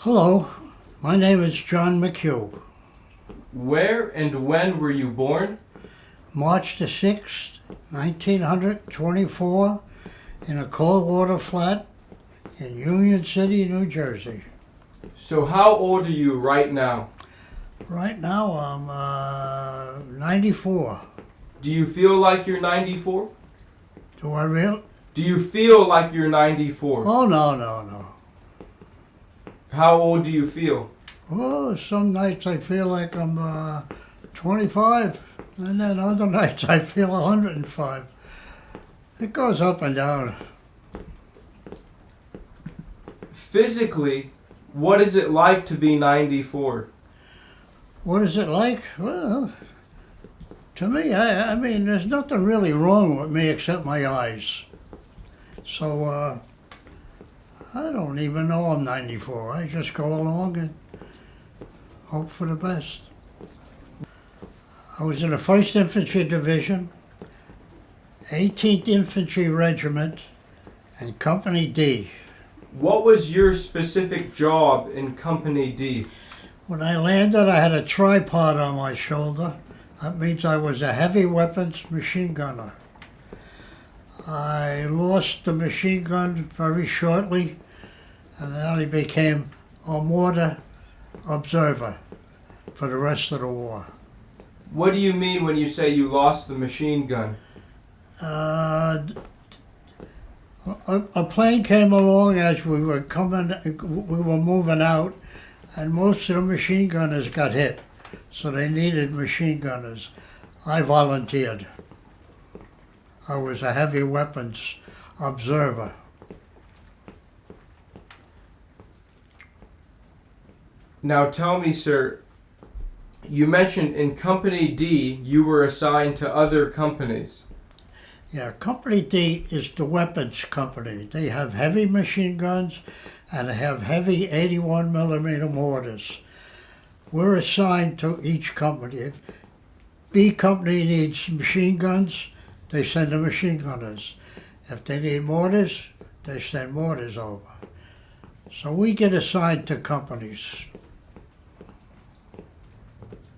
Hello, my name is John McHugh. Where and when were you born? March the 6th, 1924, in a cold water flat in Union City, New Jersey. So how old are you right now? Right now I'm 94. Do you feel like you're 94? Do I really? Do you feel like you're 94? Oh, no. How old do you feel? Oh, some nights I feel like I'm 25, and then other nights I feel 105. It goes up and down. Physically, what is it like to be 94? What is it like? Well, to me, I mean, there's nothing really wrong with me except my eyes. So, I don't even know I'm 94. I just go along and hope for the best. I was in the 1st Infantry Division, 18th Infantry Regiment, and Company D. What was your specific job in Company D? When I landed, I had a tripod on my shoulder. That means I was a heavy weapons machine gunner. I lost the machine gun very shortly, and then I became a mortar observer for the rest of the war. What do you mean when you say you lost the machine gun? A plane came along as we were moving out, and most of the machine gunners got hit, so they needed machine gunners. I volunteered. I was a heavy weapons observer. Now tell me, sir, you mentioned in Company D you were assigned to other companies. Yeah, Company D is the weapons company. They have heavy machine guns and they have heavy 81 millimeter mortars. We're assigned to each company. If B company needs machine guns, they send the machine gunners. If they need mortars, they send mortars over. So we get assigned to companies.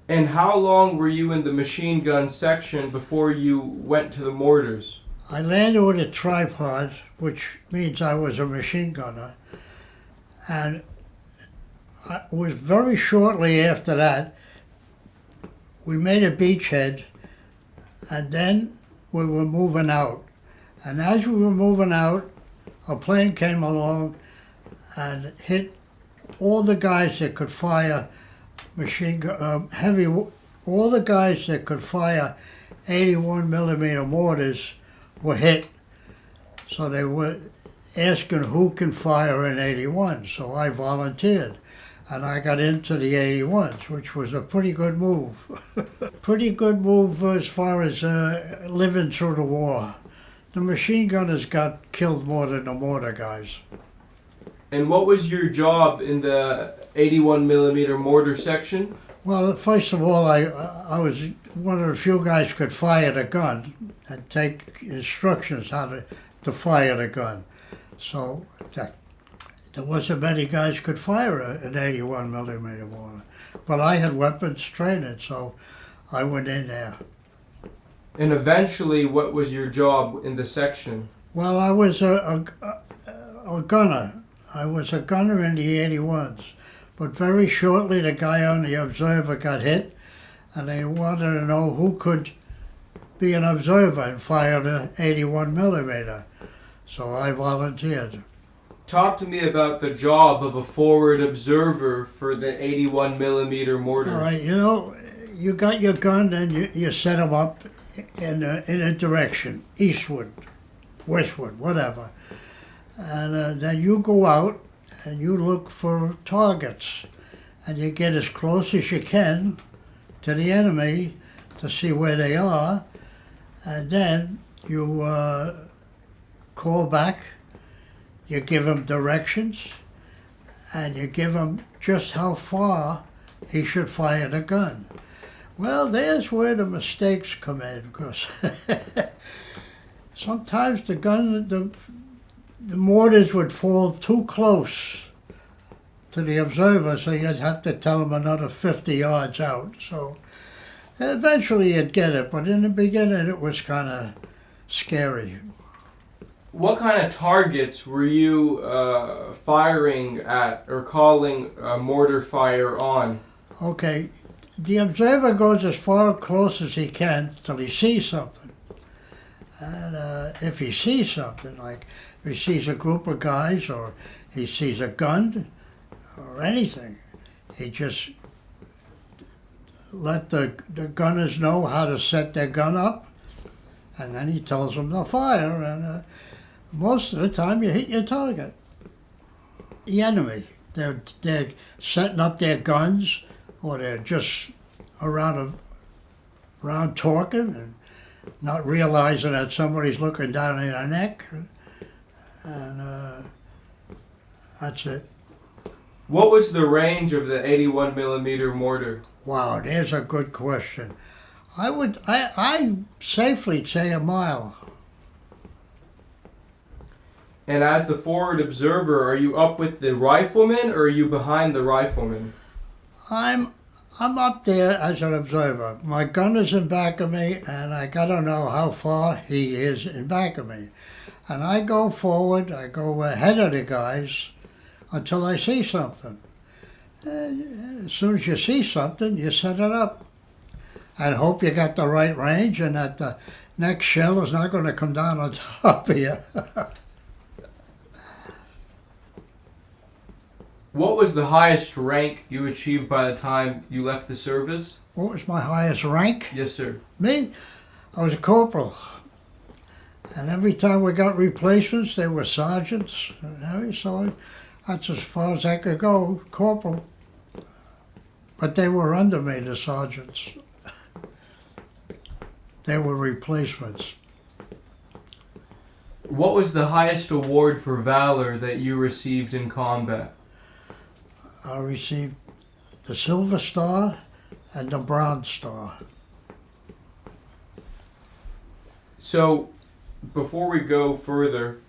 And how long were you in the machine gun section before you went to the mortars? I landed with a tripod, which means I was a machine gunner. And it was very shortly after that, we made a beachhead, and then we were moving out. And as we were moving out, a plane came along and hit all the guys that could fire all the guys that could fire 81 millimeter mortars were hit. So they were asking who can fire an 81. So I volunteered, and I got into the 81s, which was a pretty good move. Pretty good move as far as living through the war. The machine gunners got killed more than the mortar guys. And what was your job in the 81 millimeter mortar section? Well, first of all, I was one of the few guys could fire the gun and take instructions how to fire the gun. So there wasn't many guys could fire an 81 millimeter mortar. But I had weapons training, so I went in there. And eventually, what was your job in the section? Well, I was a gunner. I was a gunner in the 81s. But very shortly, the guy on the observer got hit, and they wanted to know who could be an observer and fire the 81 millimeter. So I volunteered. Talk to me about the job of a forward observer for the 81 millimeter mortar. All right, you got your gun and you set them up in a direction, eastward, westward, whatever. And then you go out and you look for targets, and you get as close as you can to the enemy to see where they are, and then you call back, you give him directions, and you give him just how far he should fire the gun. Well, there's where the mistakes come in, because sometimes the mortars would fall too close to the observer, so you'd have to tell him another 50 yards out. So eventually you'd get it, but in the beginning it was kind of scary. What kind of targets were you firing at or calling mortar fire on? Okay, the observer goes as far close as he can till he sees something. And if he sees something, like if he sees a group of guys or he sees a gun or anything, he just let the gunners know how to set their gun up, and then he tells them to fire, and most of the time you hit your target. The enemy, they're setting up their guns, or they're just around talking and not realizing that somebody's looking down in their neck, and that's it. What was the range of the 81 millimeter mortar? Wow, there's a good question. I safely say a mile. And as the forward observer, are you up with the rifleman or are you behind the rifleman? I'm up there as an observer. My gun is in back of me, and I gotta know how far he is in back of me. And I go forward, I go ahead of the guys until I see something. And as soon as you see something, you set it up. And hope you got the right range and that the next shell is not going to come down on top of you. What was the highest rank you achieved by the time you left the service? What was my highest rank? Yes, sir. Me? I was a corporal. And every time we got replacements, they were sergeants. So that's as far as I could go, corporal. But they were under me, the sergeants. They were replacements. What was the highest award for valor that you received in combat? I received the Silver Star and the Bronze Star. So, before we go further,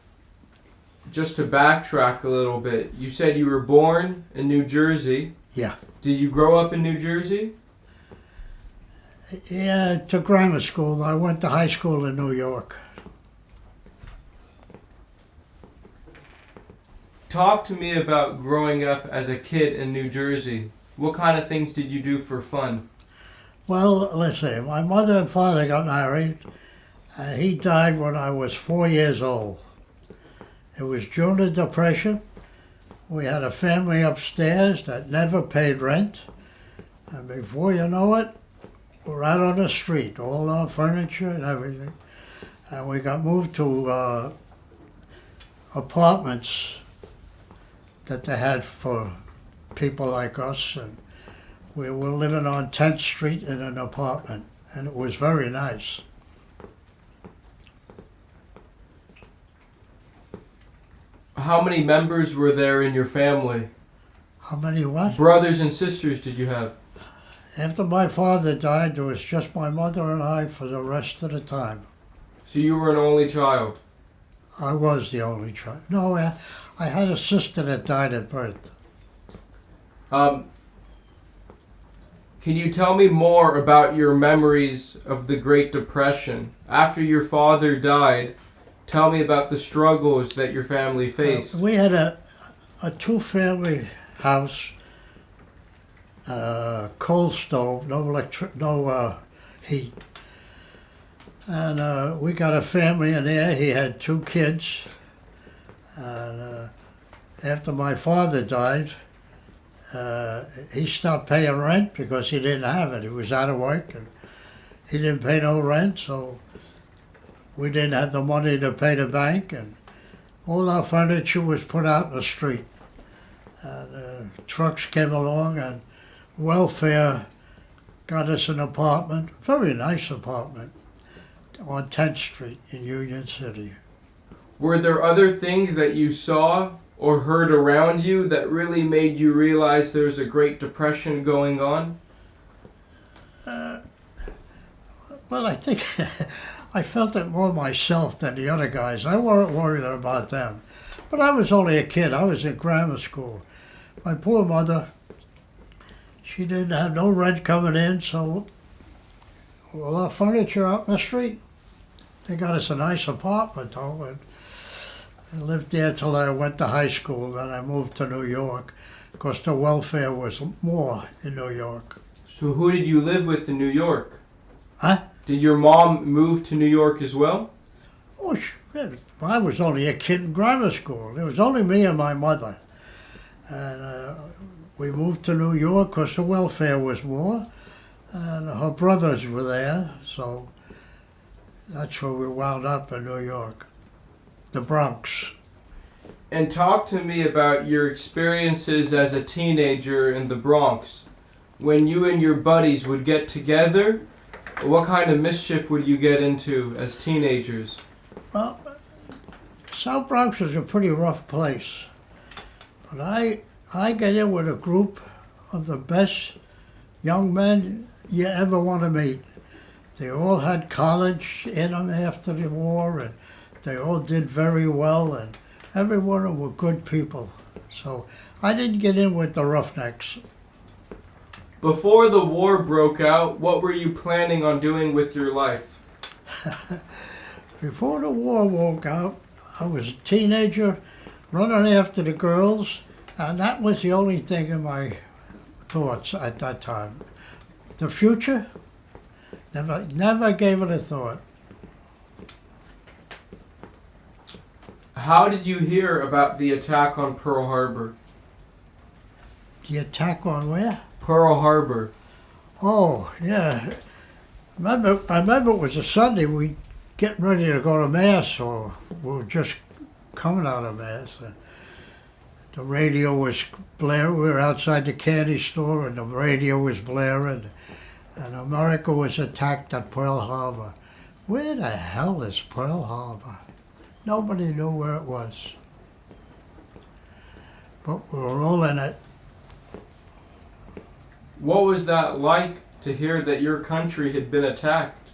just to backtrack a little bit, you said you were born in New Jersey. Yeah. Did you grow up in New Jersey? Yeah, to grammar school. I went to high school in New York. Talk to me about growing up as a kid in New Jersey. What kind of things did you do for fun? Well, let's see. My mother and father got married, and he died when I was 4 years old. It was during the Depression. We had a family upstairs that never paid rent, and before you know it, we're out on the street, all our furniture and everything. And we got moved to apartments that they had for people like us, and we were living on 10th Street in an apartment, and it was very nice. How many members were there in your family? How many what? Brothers and sisters did you have? After my father died, there was just my mother and I for the rest of the time. So you were an only child? I was the only child. No, I had a sister that died at birth. Can you tell me more about your memories of the Great Depression? After your father died, tell me about the struggles that your family faced. We had a two-family house, coal stove, no heat. And we got a family in there. He had 2 kids. And after my father died, he stopped paying rent because he didn't have it. He was out of work and he didn't pay no rent, so we didn't have the money to pay the bank, and all our furniture was put out in the street. And trucks came along, and welfare got us an apartment, very nice apartment, on 10th Street in Union City. Were there other things that you saw or heard around you that really made you realize there's a Great Depression going on? Well, I think I felt it more myself than the other guys. I weren't worried about them. But I was only a kid. I was in grammar school. my poor mother, she didn't have no rent coming in, so all our furniture out in the street. They got us a nice apartment, though, and I lived there till I went to high school. Then I moved to New York, because the welfare was more in New York. So who did you live with in New York? Huh? Did your mom move to New York as well? Oh, I was only a kid in grammar school. There was only me and my mother. And we moved to New York because the welfare was more. And her brothers were there, so that's where we wound up in New York, the Bronx. And talk to me about your experiences as a teenager in the Bronx. When you and your buddies would get together, what kind of mischief would you get into as teenagers? Well, South Bronx was a pretty rough place. But I get in with a group of the best young men you ever want to meet. They all had college in them after the war, and they all did very well, and every one of them were good people. So I didn't get in with the roughnecks. Before the war broke out, what were you planning on doing with your life? Before the war broke out, I was a teenager running after the girls, and that was the only thing in my thoughts at that time. The future, never gave it a thought. How did you hear about the attack on Pearl Harbor? The attack on where? Pearl Harbor. Oh, yeah. I remember it was a Sunday. We getting ready to go to Mass, or we were just coming out of Mass. The radio was blaring. We were outside the candy store, and the radio was blaring. And America was attacked at Pearl Harbor. Where the hell is Pearl Harbor? Nobody knew where it was. But we were all in it. What was that like to hear that your country had been attacked?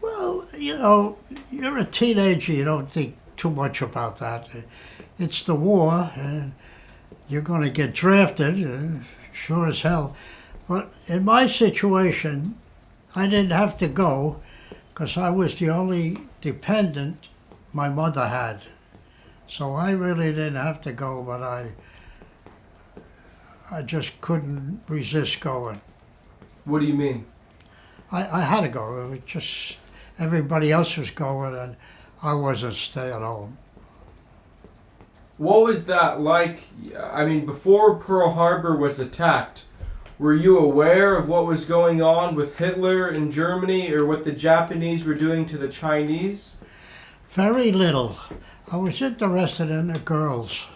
Well, you know, you're a teenager, you don't think too much about that. It's the war, and you're going to get drafted, sure as hell. But in my situation, I didn't have to go because I was the only dependent my mother had. So I really didn't have to go, but I just couldn't resist going. What do you mean? I had to go. It was just everybody else was going, and I wasn't staying home. What was that like? I mean, before Pearl Harbor was attacked, were you aware of what was going on with Hitler in Germany or what the Japanese were doing to the Chinese? Very little. I was interested in the girls.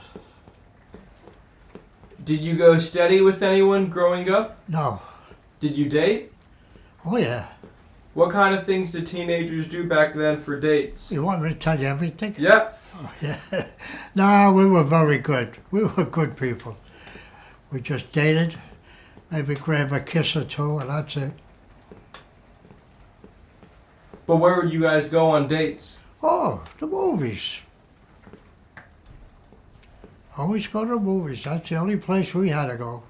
Did you go steady with anyone growing up? No. Did you date? Oh, yeah. What kind of things did teenagers do back then for dates? You want me to tell you everything? Yep. Oh, yeah. No, we were very good. We were good people. We just dated, maybe grab a kiss or two, and that's it. But where would you guys go on dates? Oh, the movies. Always go to the movies. That's the only place we had to go.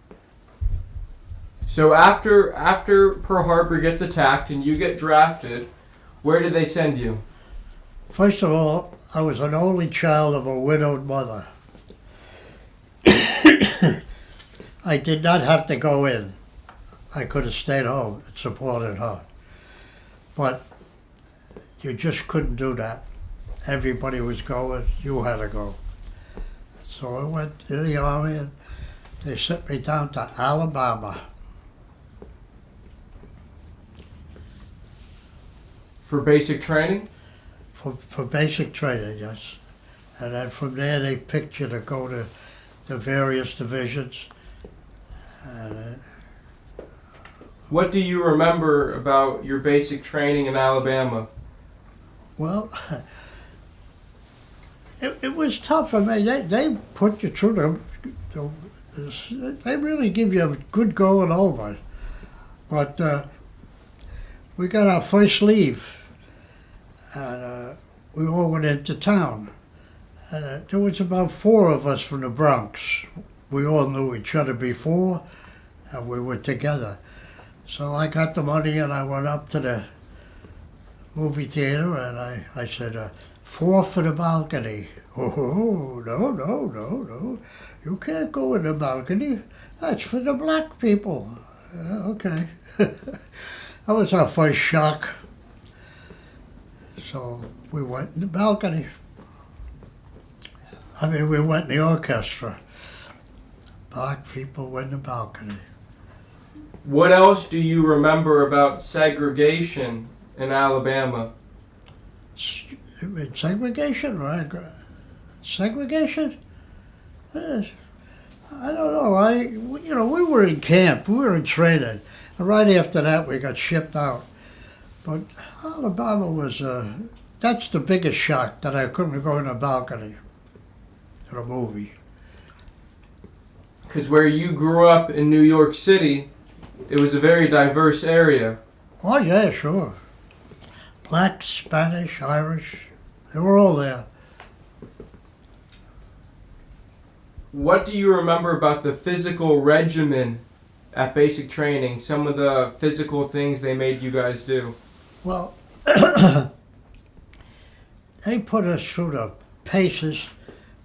So after Pearl Harbor gets attacked and you get drafted, where did they send you? First of all, I was an only child of a widowed mother. I did not have to go in. I could have stayed home and supported her. But you just couldn't do that. Everybody was going, you had to go. So I went to the Army, and they sent me down to Alabama. For basic training? For basic training, yes. And then from there they picked you to go to the various divisions. And, what do you remember about your basic training in Alabama? well, it was tough. I mean, they put you through they really give you a good going over. But we got our first leave, and we all went into town. There was about 4 of us from the Bronx. we all knew each other before, and we were together. So I got the money and I went up to the movie theater and I said, 4 for the balcony. Oh, no. You can't go in the balcony. That's for the black people. Okay. That was our first shock. So we went in the balcony. We went in the orchestra. Black people went in the balcony. What else do you remember about segregation in Alabama? Segregation, right? Segregation? Yes. I don't know. We were in camp. We were in training. And right after that, we got shipped out. But Alabama was, that's the biggest shock, that I couldn't go in a balcony at a movie. Because where you grew up in New York City, it was a very diverse area. Oh, yeah, sure. Black, Spanish, Irish, they were all there. What do you remember about the physical regimen at basic training? Some of the physical things they made you guys do? Well, they put us through the paces.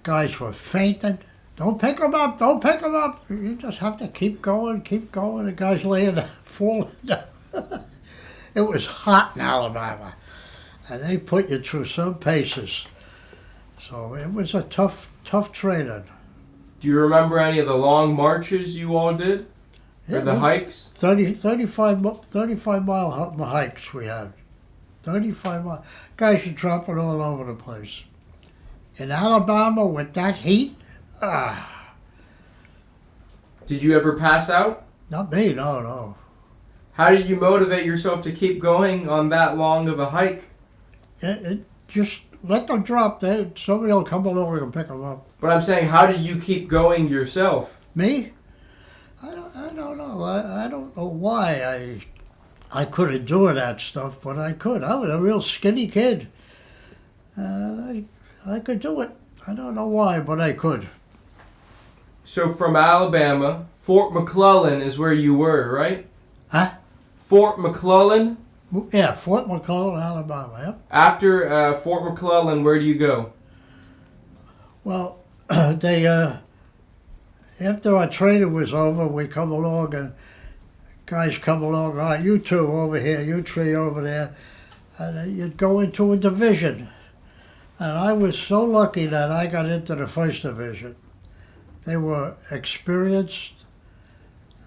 Guys were fainting. Don't pick them up, don't pick them up. You just have to keep going. The guy's laying there, falling down. It was hot in Alabama. And they put you through some paces. So it was a tough training. Do you remember any of the long marches you all did? Yeah, or the hikes? 35 mile hikes we had. 35 miles. Guys are dropping all over the place. In Alabama with that heat, Did you ever pass out? Not me, no. How did you motivate yourself to keep going on that long of a hike? Just let them drop there. Somebody will come along and pick them up. But I'm saying, how did you keep going yourself? Me? I don't know. I don't know why I couldn't do that stuff, but I could. I was a real skinny kid. I could do it. I don't know why, but I could. So from Alabama, Fort McClellan is where you were, right? Huh? Fort McClellan? Yeah, Fort McClellan, Alabama, yep. After Fort McClellan, where do you go? Well, they, after our training was over, we come along and guys come along, all right, you two over here, you three over there, and you'd go into a division. And I was so lucky that I got into the first division. They were experienced,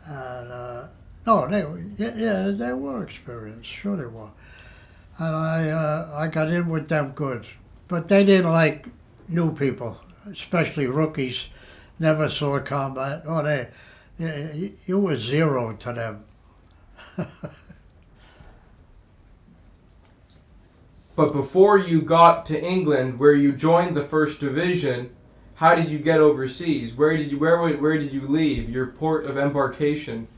and they were experienced, sure they were. And I got in with them good. But they didn't like new people, especially rookies, never saw combat. Oh, you were zero to them. But before you got to England, where you joined the First Division, how did you get overseas? Where did you leave? Your port of embarkation?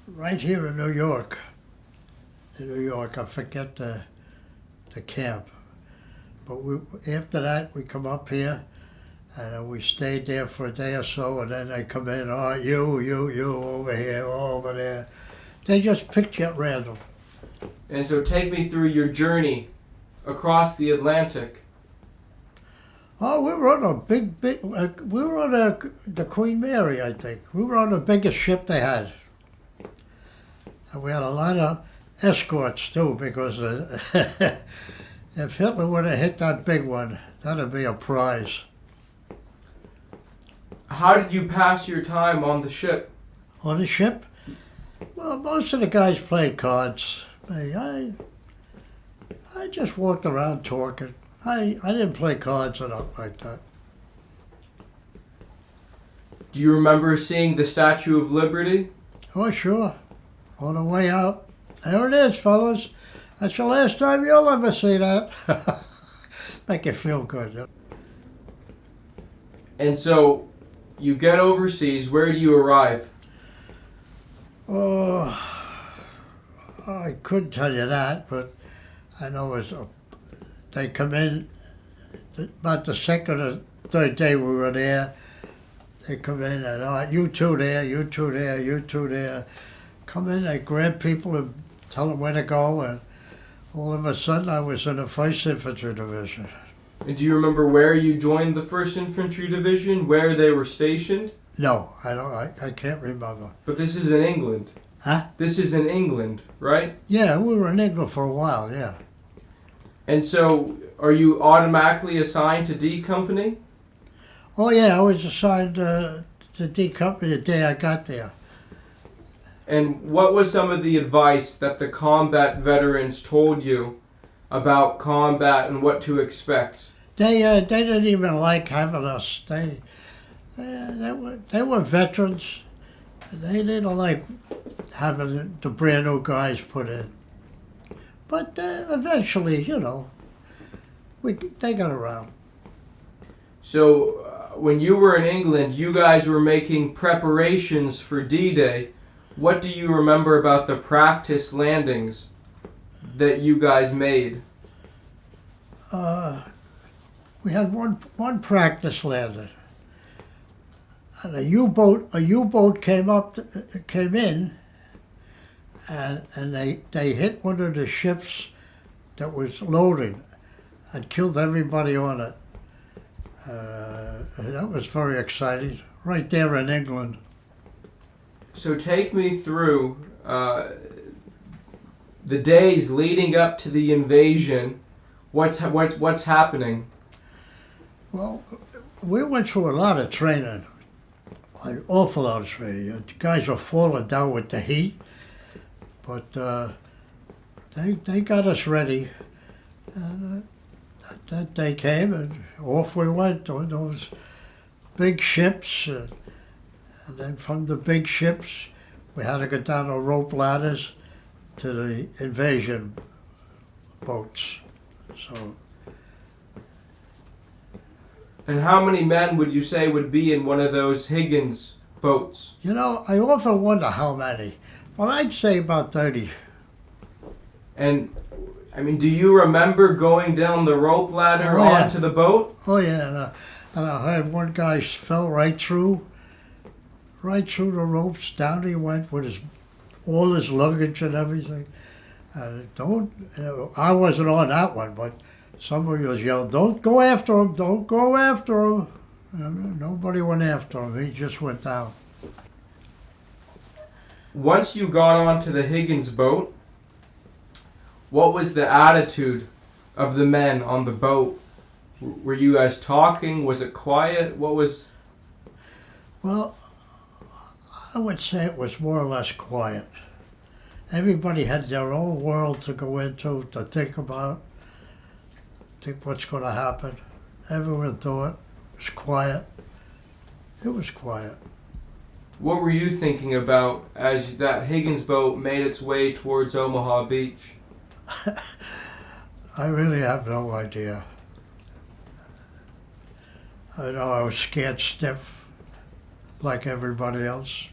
Right here in New York. I forget the camp. But after that, we come up here, and we stayed there for a day or so, and then they come in, oh, you, over here, over there. They just picked you at random. And so take me through your journey across the Atlantic. Oh, we were on a big, we were on the Queen Mary, I think. We were on the biggest ship they had. And we had a lot of escorts, too, because if Hitler would have hit that big one, that'd be a prize. How did you pass your time on the ship? On the ship? Well, most of the guys played cards. I just walked around talking. I didn't play cards or nothing like that. Do you remember seeing the Statue of Liberty? Oh, sure. On the way out. There it is, fellas. That's the last time you'll ever see that. Make you feel good. And so, you get overseas. Where do you arrive? Oh, I couldn't tell you that, but I know they come in about the second or third day we were there. They come in and, you two there, you two there, you two there. Come in, they grab people and tell them where to go, and all of a sudden I was in the 1st Infantry Division. And do you remember where you joined the 1st Infantry Division, where they were stationed? No, I don't. I can't remember. But this is in England. Huh? This is in England, right? Yeah, we were in England for a while, yeah. And so, are you automatically assigned to D Company? Oh, yeah, I was assigned to D Company the day I got there. And what was some of the advice that the combat veterans told you about combat and what to expect? They didn't even like having us. They were veterans. They didn't like having the brand new guys put in. But eventually, they got around. So, when you were in England, you guys were making preparations for D-Day. What do you remember about the practice landings that you guys made? We had one practice landing, and a U-boat came in, and they hit one of the ships that was loading, and killed everybody on it. That was very exciting, right there in England. So take me through the days leading up to the invasion. What's happening? Well, we went through a lot of training, an awful lot of training. The guys were falling down with the heat, but they got us ready. And that day came, and off we went on those big ships. And then from the big ships, we had to go down the rope ladders to the invasion boats. So. And how many men would you say would be in one of those Higgins boats? I often wonder how many. Well, I'd say about 30. And, do you remember going down the rope ladder onto the boat? Oh, yeah. And I heard one guy fell right through the ropes. Down he went with all his luggage and everything. I wasn't on that one, but somebody was yelling, "Don't go after him! Don't go after him!" And nobody went after him. He just went down. Once you got onto the Higgins boat, what was the attitude of the men on the boat? Were you guys talking? Was it quiet? What was... Well, I would say it was more or less quiet. Everybody had their own world to go into, to think about, think what's going to happen. Everyone thought it was quiet. It was quiet. What were you thinking about as that Higgins boat made its way towards Omaha Beach? I really have no idea. I know I was scared stiff, like everybody else.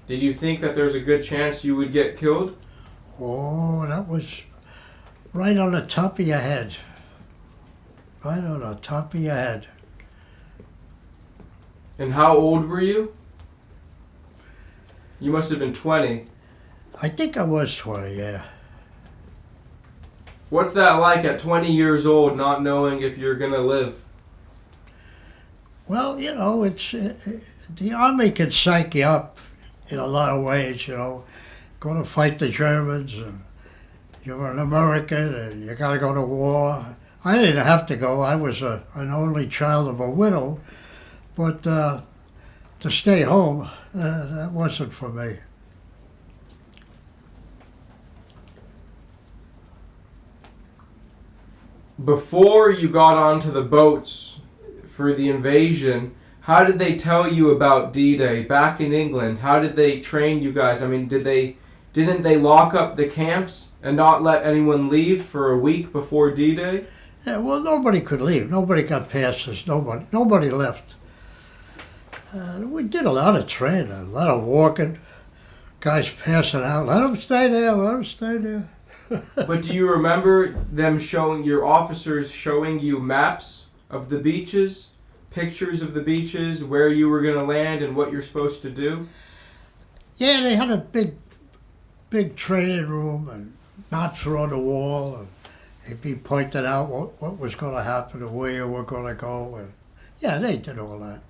Did you think that there's a good chance you would get killed? Oh, that was right on the top of your head. Right on the top of your head. And how old were you? You must have been 20. I think I was 20, yeah. What's that like at 20 years old, not knowing if you're going to live? Well, it's the Army can psych you up in a lot of ways, Going to fight the Germans, and you're an American, and you got to go to war. I didn't have to go. I was an only child of a widow, but to stay home, that wasn't for me. Before you got onto the boats for the invasion, how did they tell you about D-Day back in England? How did they train you guys? Didn't they lock up the camps and not let anyone leave for a week before D-Day? Yeah, well, nobody could leave. Nobody got passes. Nobody left. We did a lot of training, a lot of walking. Guys passing out. Let them stay there. Let them stay there. But do you remember them your officers showing you maps of the beaches? Pictures of the beaches, where you were going to land and what you're supposed to do? Yeah, they had a big training room and maps were on the wall, and they'd be pointed out what was going to happen and where you were going to go. And yeah, they did all that.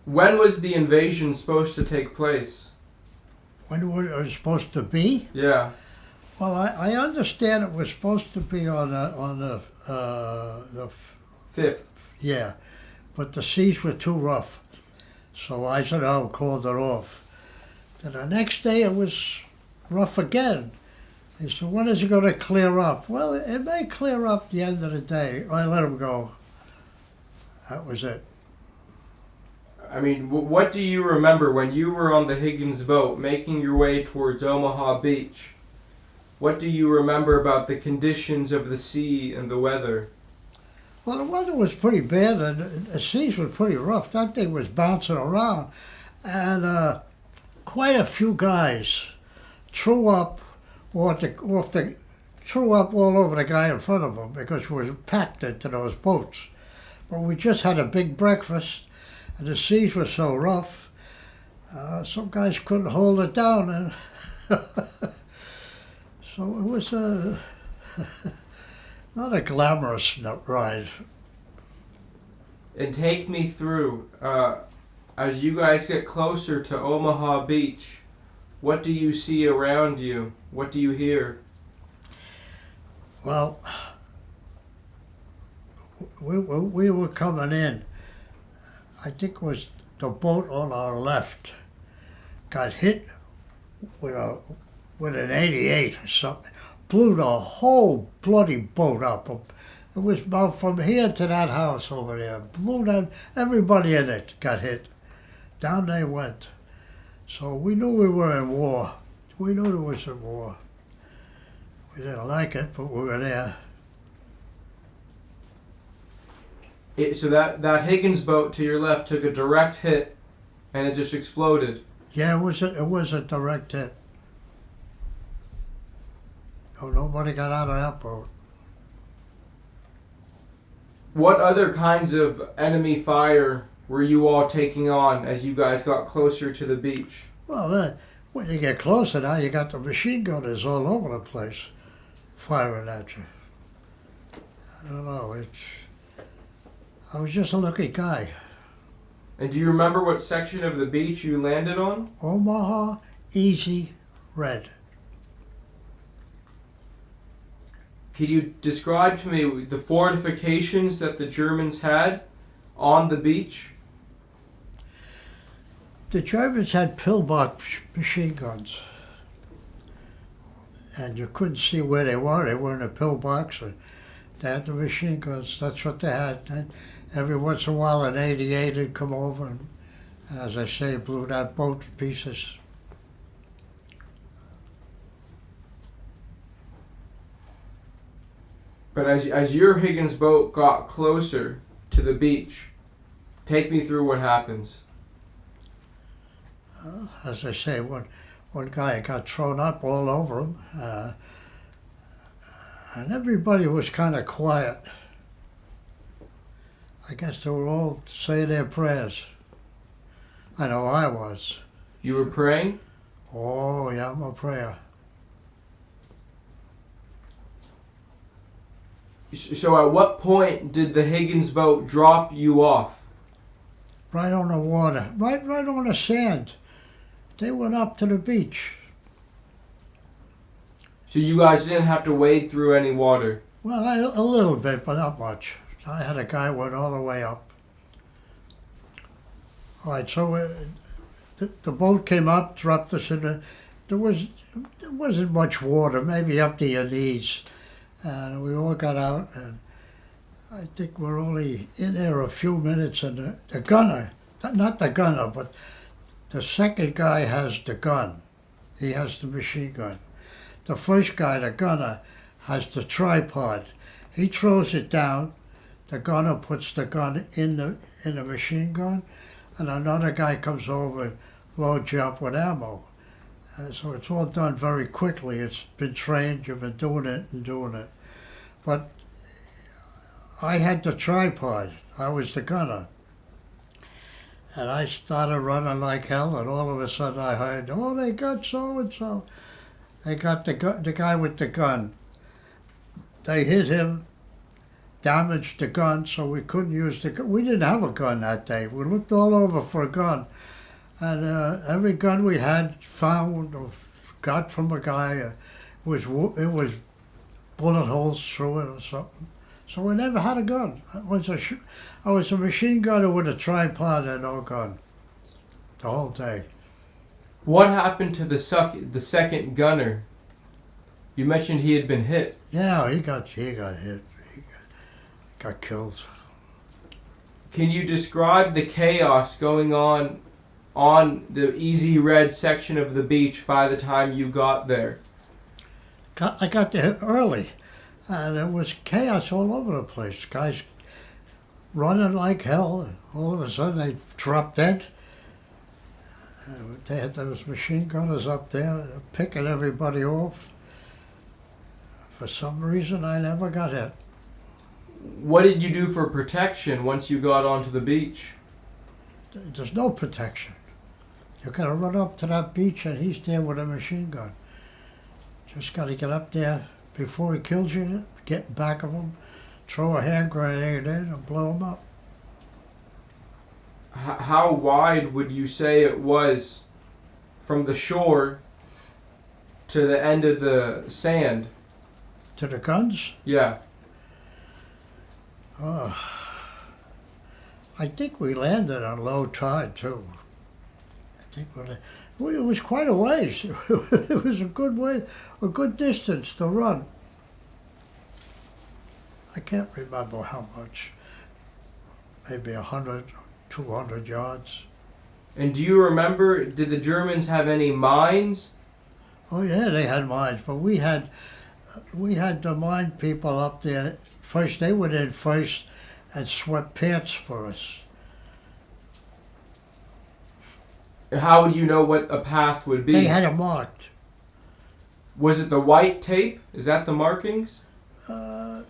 When was the invasion supposed to take place? When was it supposed to be? Yeah. Well, I understand it was supposed to be on the 5th. yeah, but the seas were too rough, so Eisenhower called it off. Then the next day it was rough again. He said, "When is it going to clear up?" Well, it may clear up the end of the day. I let him go. That was it. I mean, what do you remember when you were on the Higgins boat making your way towards Omaha Beach? What do you remember about the conditions of the sea and the weather? Well, the weather was pretty bad, and the seas were pretty rough. That thing was bouncing around, and quite a few guys threw up threw up all over the guy in front of them because we were packed into those boats. But we just had a big breakfast, and the seas were so rough, some guys couldn't hold it down, and so it was not a glamorous ride. And take me through, as you guys get closer to Omaha Beach, what do you see around you? What do you hear? Well, we were coming in. I think it was the boat on our left got hit with an 88 or something. Blew the whole bloody boat up. It was about from here to that house over there. Blew down, everybody in it got hit. Down they went. So we knew we were in war. We knew there was a war. We didn't like it, but we were there. So that Higgins boat to your left took a direct hit, and it just exploded. Yeah, it was a direct hit. Oh, nobody got out of that boat. What other kinds of enemy fire were you all taking on as you guys got closer to the beach? Well, when you get closer now, you got the machine gunners all over the place firing at you. I don't know, I was just a lucky guy. And do you remember what section of the beach you landed on? Omaha, easy, red. Can you describe to me the fortifications that the Germans had on the beach? The Germans had pillbox machine guns, and you couldn't see where they were. They were in a pillbox, and they had the machine guns. That's what they had. And every once in a while, an 88 would come over, and as I say, blew that boat to pieces. But as your Higgins boat got closer to the beach, take me through what happens. As I say, one guy got thrown up all over him, and everybody was kind of quiet. I guess they were all saying their prayers. I know I was. You were praying? Oh, yeah, I'm a prayer. So at what point did the Higgins boat drop you off? Right on the water, right on the sand. They went up to the beach. So you guys didn't have to wade through any water? Well, a little bit, but not much. I had a guy who went all the way up. All right, so the boat came up, dropped us in there wasn't much water, maybe up to your knees. And we all got out, and I think we're only in there a few minutes, and the gunner, not the gunner, but the second guy has the gun. He has the machine gun. The first guy, the gunner, has the tripod. He throws it down. The gunner puts the gun in the machine gun, and another guy comes over and loads you up with ammo. So it's all done very quickly. It's been trained. You've been doing it and doing it. But I had the tripod. I was the gunner. And I started running like hell, and all of a sudden I heard, oh, they got so-and-so. They got the guy with the gun. They hit him, damaged the gun, so we couldn't use the gun. We didn't have a gun that day. We looked all over for a gun. And every gun we had found or got from a guy, it was bullet holes through it or something. So we never had a gun. I was a machine gunner with a tripod and no gun the whole day. What happened to the second gunner? You mentioned he had been hit. Yeah, he got hit. He got killed. Can you describe the chaos going on the Easy Red section of the beach by the time you got there? I got there early, and there was chaos all over the place. Guys running like hell. All of a sudden, they dropped dead. They had those machine gunners up there picking everybody off. For some reason, I never got hit. What did you do for protection once you got onto the beach? There's no protection. You got to run up to that beach, and he's there with a machine gun. Just got to get up there before he kills you, get back of him, throw a hand grenade in, and blow him up. How wide would you say it was from the shore to the end of the sand? To the guns? Yeah. I think we landed on low tide, too. It was quite a ways. It was a good distance to run. I can't remember how much. Maybe 100, 200 yards. And do you remember, did the Germans have any mines? Oh yeah, they had mines, but we had the mine people up there. First, they went in first and swept pants for us. How would you know what a path would be? They had it marked. Was it the white tape? Is that the markings? Yeah,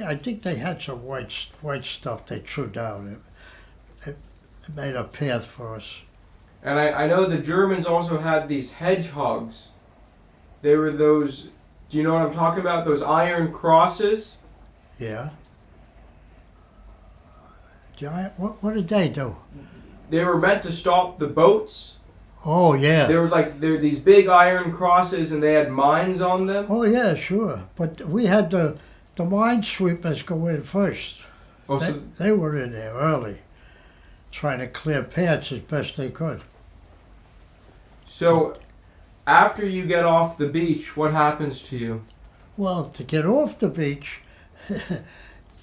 I think they had some white stuff they threw down. It made a path for us. And I know the Germans also had these hedgehogs. They were those, do you know what I'm talking about? Those iron crosses? Yeah. What did they do? They were meant to stop the boats. Oh, yeah. There were these big iron crosses and they had mines on them. Oh, yeah, sure. But we had the minesweepers go in first. Oh, they were in there early, trying to clear paths as best they could. So, after you get off the beach, what happens to you? Well, to get off the beach, you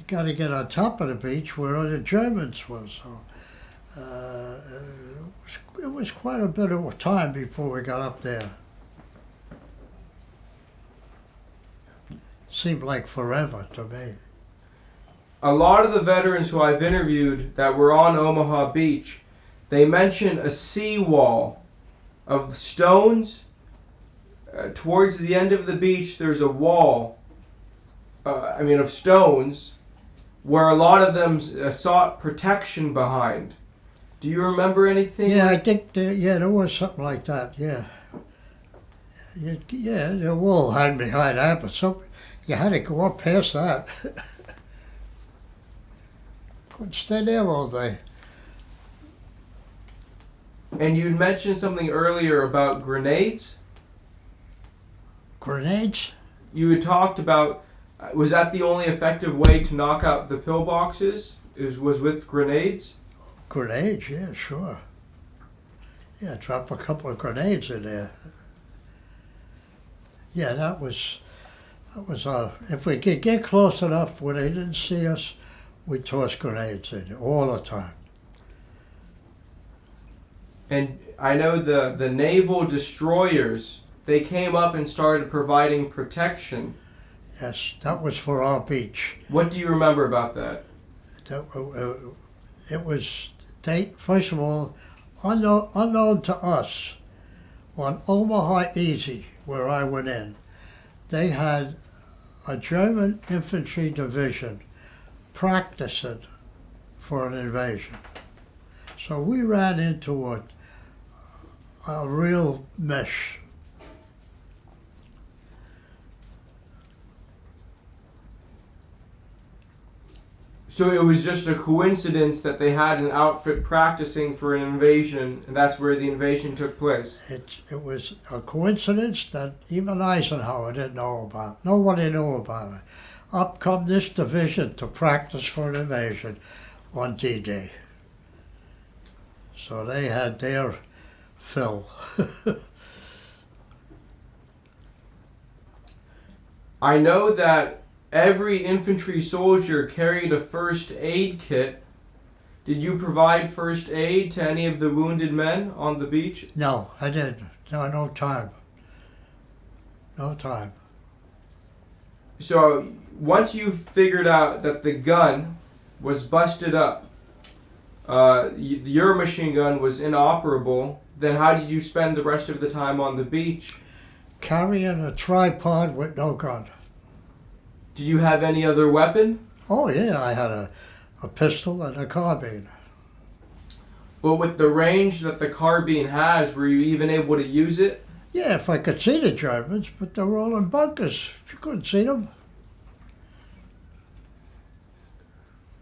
got to get on top of the beach where the Germans were. So it was quite a bit of time before we got up there. Seemed like forever to me. A lot of the veterans who I've interviewed that were on Omaha Beach, they mention a seawall of stones. Towards the end of the beach, there's a wall, of stones, where a lot of them sought protection behind. Do you remember anything? Yeah, I think there was something like that. Yeah, the wall hid behind that, but you had to go up past that. Couldn't stay there all day. And you mentioned something earlier about grenades. Grenades? You had talked about, was that the only effective way to knock out the pillboxes? Was with grenades? Grenades, yeah, sure. Yeah, drop a couple of grenades in there. Yeah, that was if we could get close enough where they didn't see us, we'd toss grenades in all the time. And I know the naval destroyers, they came up and started providing protection. Yes, that was for our beach. What do you remember about that? It was, first of all, unknown to us, on Omaha Easy, where I went in, they had a German infantry division practicing for an invasion. So we ran into a real mess. So it was just a coincidence that they had an outfit practicing for an invasion, and that's where the invasion took place. It was a coincidence that even Eisenhower didn't know about. Nobody knew about it. Up come this division to practice for an invasion on D-Day. So they had their fill. I know that every infantry soldier carried a first aid kit. Did you provide first aid to any of the wounded men on the beach? No, I didn't. No time. No time. So once you figured out that the gun was busted up, your machine gun was inoperable, then how did you spend the rest of the time on the beach? Carrying a tripod with no gun. Did you have any other weapon? Oh yeah, I had a pistol and a carbine. But with the range that the carbine has, were you even able to use it? Yeah, if I could see the Germans, but they were all in bunkers. You couldn't see them.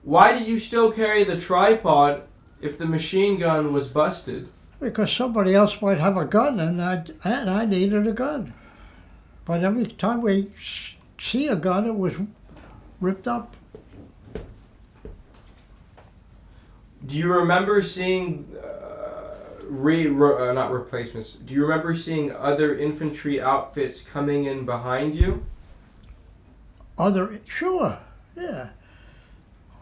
Why did you still carry the tripod if the machine gun was busted? Because somebody else might have a gun, and I needed a gun. But every time we see a gun, it was ripped up. Do you remember seeing not replacements? Do you remember seeing other infantry outfits coming in behind you? Sure, yeah.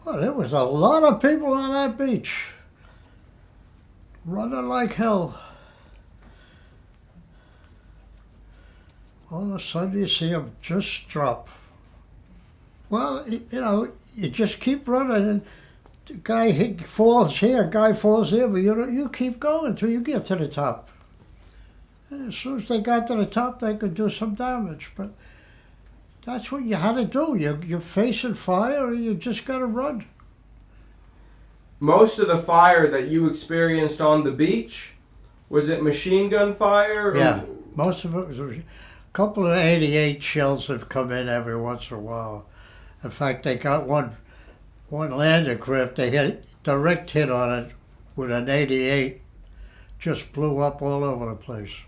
Well, there was a lot of people on that beach, running like hell. All of a sudden, you see them just drop. Well, you just keep running, and the guy falls here, guy falls there, but you keep going until you get to the top. And as soon as they got to the top, they could do some damage, but that's what you had to do. You're facing fire, and you just got to run. Most of the fire that you experienced on the beach, was it machine gun fire? Yeah, most of it was a couple of 88 shells have come in every once in a while. In fact, they got one landing craft, they hit direct hit on it with an 88, just blew up all over the place.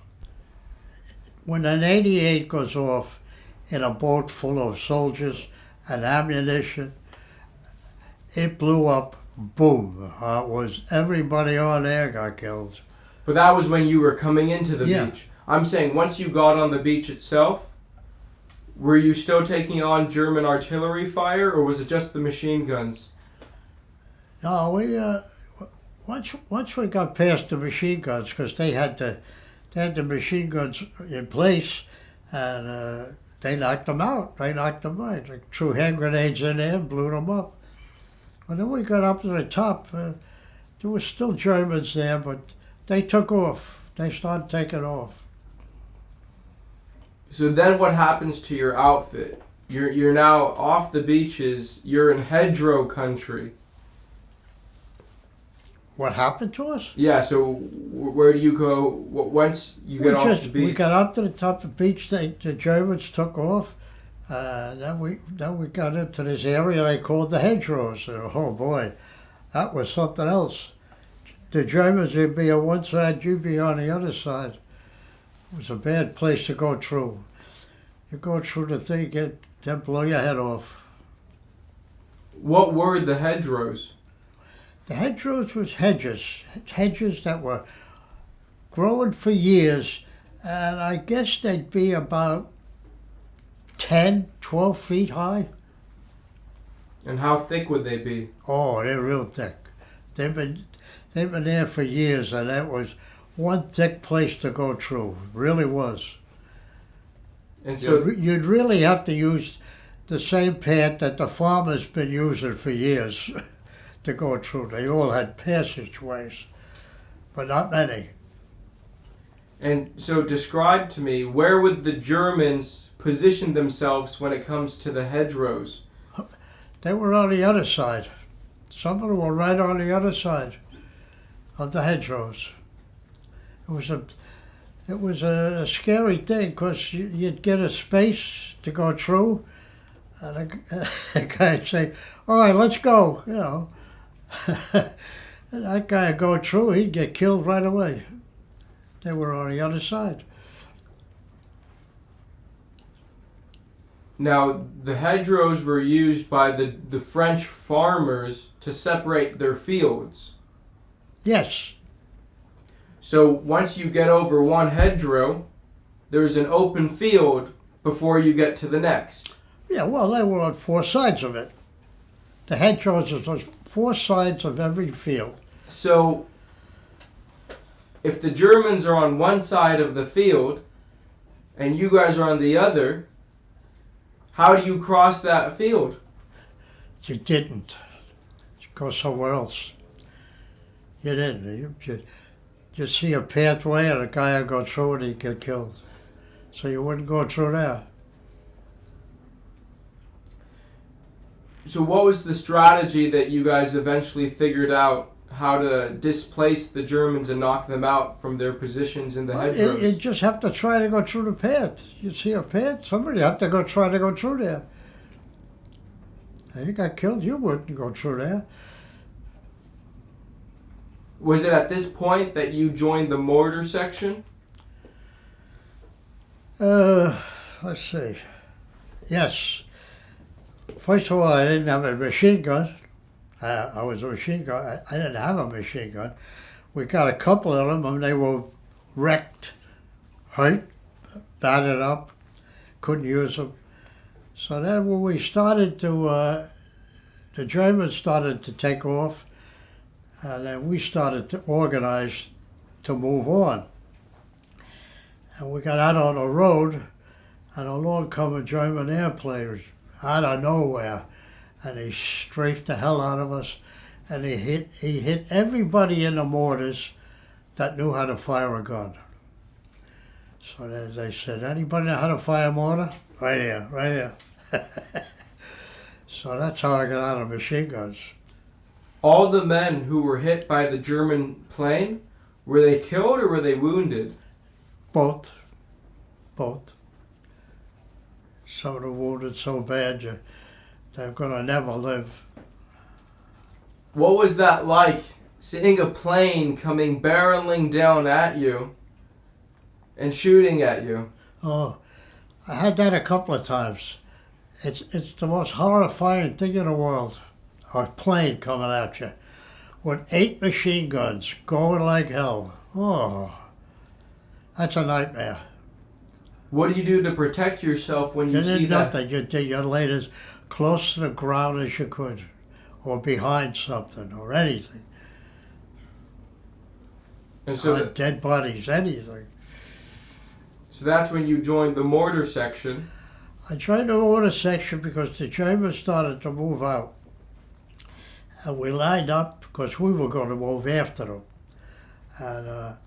When an 88 goes off in a boat full of soldiers and ammunition, it blew up, boom. Everybody on there got killed. But that was when you were coming into the Yeah. beach. I'm saying once you got on the beach itself, were you still taking on German artillery fire, or was it just the machine guns? No, we once we got past the machine guns, because they had the machine guns in place, and they knocked them out. They knocked them right. They threw hand grenades in there and blew them up. But then we got up to the top. There were still Germans there, but they took off. They started taking off. So then what happens to your outfit? You're now off the beaches. You're in Hedgerow country. What happened to us? Yeah, so where do you go once you get off the beach? We got up to the top of the beach. The Germans took off. Then we got into this area they called the Hedgerows. Oh boy, that was something else. The Germans would be on one side, you'd be on the other side. It was a bad place to go through. You go through the thing, they'll blow your head off. What were the hedgerows? The hedgerows was hedges that were growing for years, and I guess they'd be about 10, 12 feet high. And how thick would they be? Oh, they're real thick. They've been there for years, and that was one thick place to go through. It really was. And so You'd really have to use the same path that the farmers been using for years to go through. They all had passageways, but not many. And so describe to me, where would the Germans position themselves when it comes to the hedgerows? They were on the other side. Some of them were right on the other side of the hedgerows. It was a scary thing because you'd get a space to go through, and a guy'd say, "All right, let's go," you know. And that guy would go through, he'd get killed right away. They were on the other side. Now, the hedgerows were used by the French farmers to separate their fields. Yes. So once you get over one hedgerow, there's an open field before you get to the next. Yeah, well, they were on four sides of it. The hedgerows are four sides of every field. So if the Germans are on one side of the field and you guys are on the other, how do you cross that field? You didn't. You go somewhere else. You didn't. You see a pathway and a guy would go through and he'd get killed. So you wouldn't go through there. So what was the strategy that you guys eventually figured out how to displace the Germans and knock them out from their positions in the hedgerows? You just have to try to go through the path. You see a path, somebody have to try to go through there. And you got killed, you wouldn't go through there. Was it at this point that you joined the mortar section? Let's see. Yes. First of all, I didn't have a machine gun. I was a machine gun. I didn't have a machine gun. We got a couple of them, and they were wrecked, hurt, battered up, couldn't use them. So then when we started to, the Germans started to take off, and then we started to organize to move on. And we got out on the road, and along come a German airplane out of nowhere, and he strafed the hell out of us, and he hit everybody in the mortars that knew how to fire a gun. So they said, "Anybody know how to fire a mortar?" Right here, right here. So that's how I got out of machine guns. All the men who were hit by the German plane, were they killed or were they wounded? Both. Some of them wounded so bad they're gonna never live. What was that like, seeing a plane coming barreling down at you and shooting at you? Oh, I had that a couple of times. It's the most horrifying thing in the world. A plane coming at you with 8 machine guns going like hell. Oh, that's a nightmare. What do you do to protect yourself when you see did that? nothing. You laid as close to the ground as you could, or behind something, or anything. And so dead bodies, anything. So that's when you joined the mortar section. I joined the mortar section because the Germans started to move out. And we lined up because we were going to move after them. And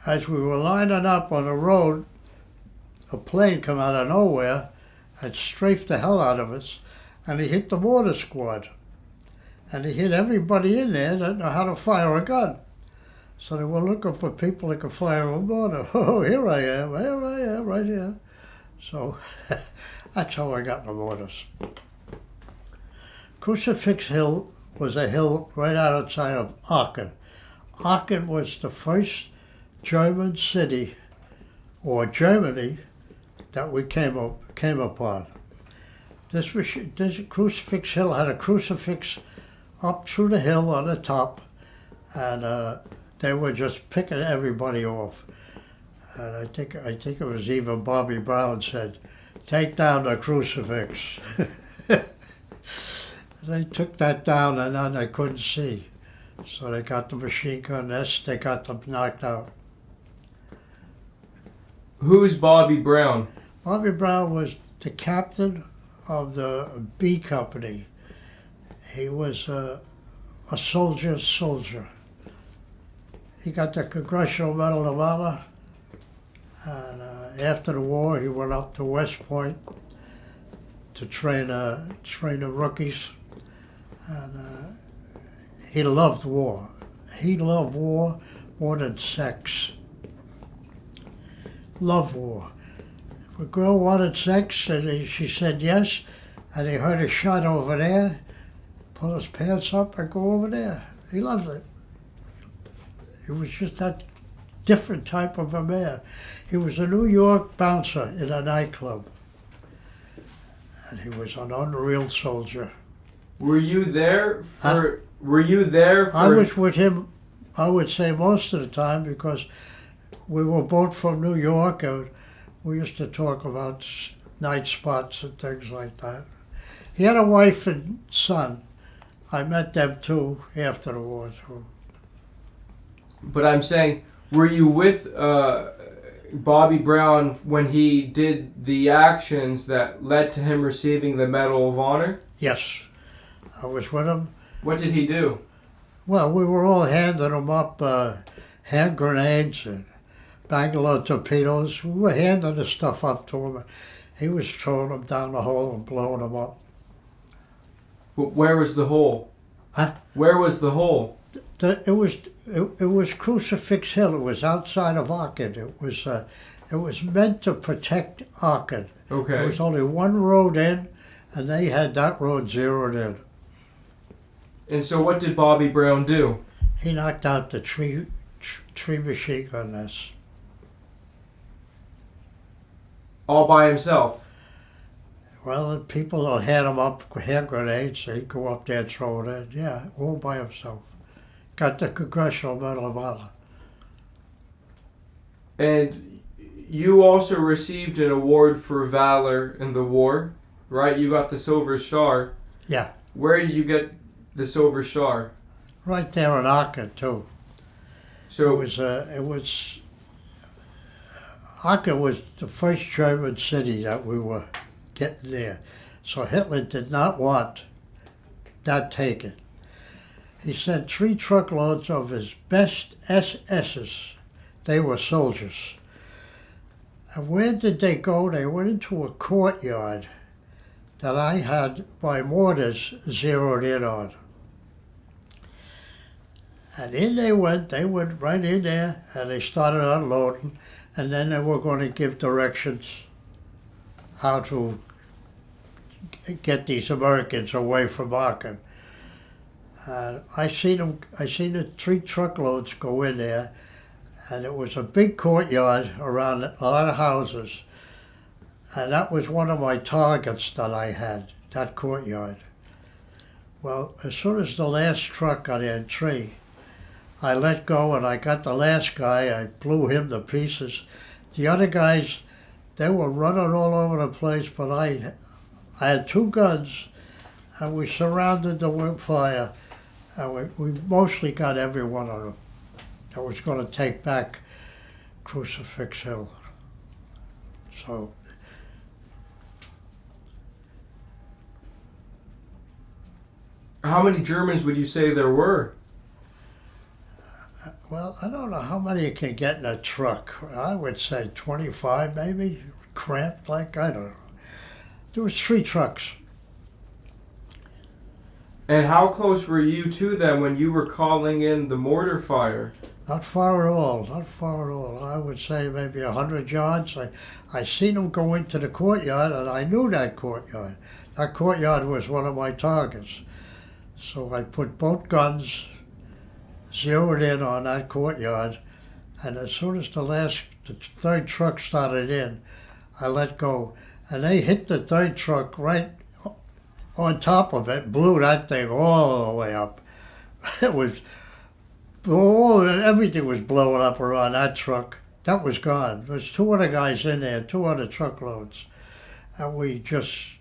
as we were lining up on the road, a plane come out of nowhere and strafed the hell out of us, and he hit the mortar squad. And he hit everybody in there that knew how to fire a gun. So they were looking for people that could fire a mortar. Oh, here I am, right here. So that's how I got the mortars. Crucifix Hill was a hill right outside of Aachen. Aachen was the first German city, or Germany, that we came upon. This Crucifix Hill had a crucifix up through the hill on the top, and they were just picking everybody off. And I think it was even Bobby Brown said, "Take down the crucifix." They took that down, and then they couldn't see. So they got the machine gun nest, they got them knocked out. Who's Bobby Brown? Bobby Brown was the captain of the B Company. He was a soldier. He got the Congressional Medal of Honor, and after the war he went up to West Point to train the rookies. And he loved war. He loved war more than sex. Loved war. If a girl wanted sex and she said yes, and he heard a shot over there, pull his pants up and go over there. He loved it. He was just that different type of a man. He was a New York bouncer in a nightclub. And he was an unreal soldier. Were you there for? I was with him, I would say, most of the time, because we were both from New York, and we used to talk about night spots and things like that. He had a wife and son. I met them too after the war too. But I'm saying, were you with Bobby Brown when he did the actions that led to him receiving the Medal of Honor? Yes, I was with him. What did he do? Well, we were all handing him up hand grenades and Bangalore torpedoes. We were handing the stuff up to him. He was throwing them down the hole and blowing them up. But where was the hole? Huh? Where was the hole? It was Crucifix Hill. It was outside of Aachen. It was meant to protect Aachen. Okay. There was only one road in, and they had that road zeroed in. And so what did Bobby Brown do? He knocked out the three machine gun nests. All by himself? Well, the people that had him up with hand grenades, he'd go up there and throw it in. Yeah, all by himself. Got the Congressional Medal of Honor. And you also received an award for valor in the war, right? You got the Silver Star. Yeah. Where did you get the Silver Star? Right there in Aachen too. So Aachen was the first German city that we were getting there. So Hitler did not want that taken. He sent 3 truckloads of his best SS's. They were soldiers. And where did they go? They went into a courtyard that I had my mortars zeroed in on. And in they went right in there, and they started unloading, and then they were going to give directions how to get these Americans away from Aachen. And I seen the 3 truckloads go in there, and it was a big courtyard around a lot of houses. And that was one of my targets that I had, that courtyard. Well, as soon as the last truck got in 3, I let go and I got the last guy, I blew him to pieces. The other guys, they were running all over the place, but I had 2 guns, and we surrounded the wood fire, and we mostly got every one of them that was going to take back Crucifix Hill. So, how many Germans would you say there were? well, I don't know how many you can get in a truck. I would say 25 maybe, cramped like, I don't know. There was 3 trucks. And how close were you to them when you were calling in the mortar fire? Not far at all, not far at all. I would say maybe 100 yards. I seen them go into the courtyard, and I knew that courtyard. That courtyard was one of my targets. So I put both guns zeroed in on that courtyard, and as soon as the 3rd truck started in, I let go. And they hit the 3rd truck right on top of it, blew that thing all the way up. It was, everything was blowing up around that truck. That was gone. There was 2 other guys in there, 2 other truckloads. And we just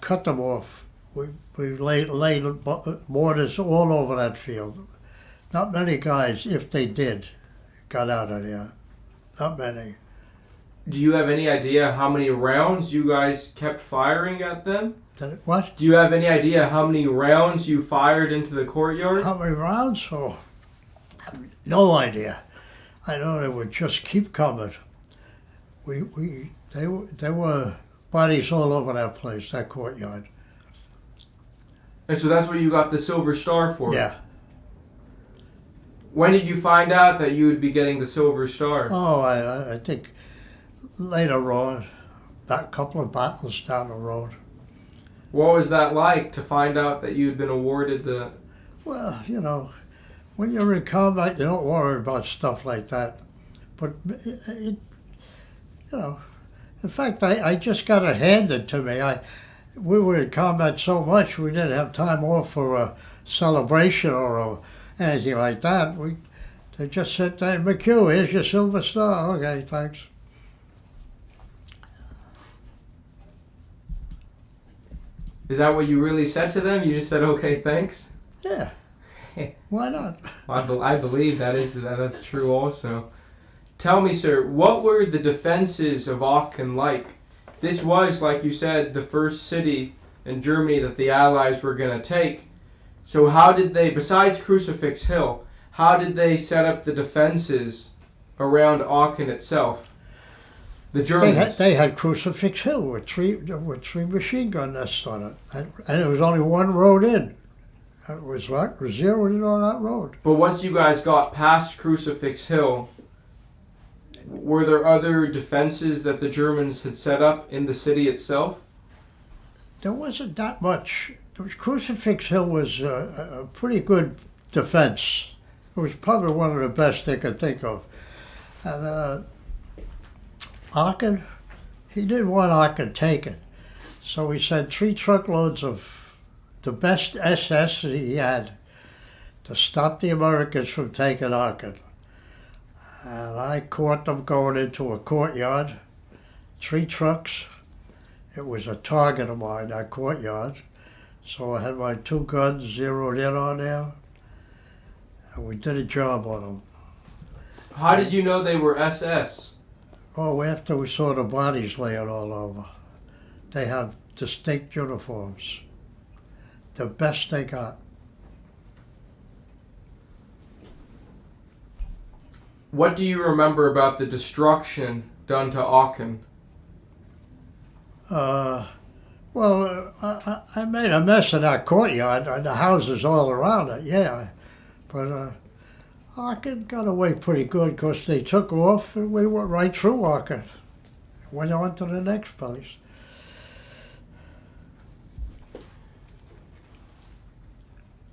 cut them off. We laid mortars all over that field. Not many guys, if they did, got out of there. Not many. Do you have any idea how many rounds you guys kept firing at them? What? Do you have any idea how many rounds you fired into the courtyard? How many rounds? Oh, no idea. I know they would just keep coming. They were bodies all over that place, that courtyard. And so that's what you got the Silver Star for? Yeah. When did you find out that you would be getting the Silver Star? Oh, I think later on, a couple of battles down the road. What was that like to find out that you had been awarded the... Well, you know, when you're in combat, you don't worry about stuff like that. But, you know, in fact, I just got it handed to me. We were in combat so much, we didn't have time off for a celebration or anything like that. They just said, "Hey, McHugh, here's your Silver Star." Okay, thanks. Is that what you really said to them? You just said, "Okay, thanks"? Yeah. Why not? I believe that's true also. Tell me, sir, what were the defenses of Aachen like? This was, like you said, the first city in Germany that the Allies were going to take. So how did they, besides Crucifix Hill, how did they set up the defenses around Aachen itself? The Germans. They had Crucifix Hill with three machine gun nests on it, and there was only one road in. It was like zeroed in on that road. But once you guys got past Crucifix Hill, were there other defenses that the Germans had set up in the city itself? There wasn't that much. Crucifix Hill was a pretty good defense. It was probably one of the best they could think of. And Aachen, he didn't want Aachen taken. So he sent 3 truckloads of the best SS he had to stop the Americans from taking Aachen. And I caught them going into a courtyard, 3 trucks. It was a target of mine, that courtyard. So I had my 2 guns zeroed in on there, and we did a job on them. How did you know they were SS? Oh, after we saw the bodies laying all over. They have distinct uniforms. The best they got. What do you remember about the destruction done to Aachen? Well, I made a mess of that courtyard and the houses all around it, yeah. But Aachen got away pretty good because they took off and we went right through Aachen. Went on to the next place.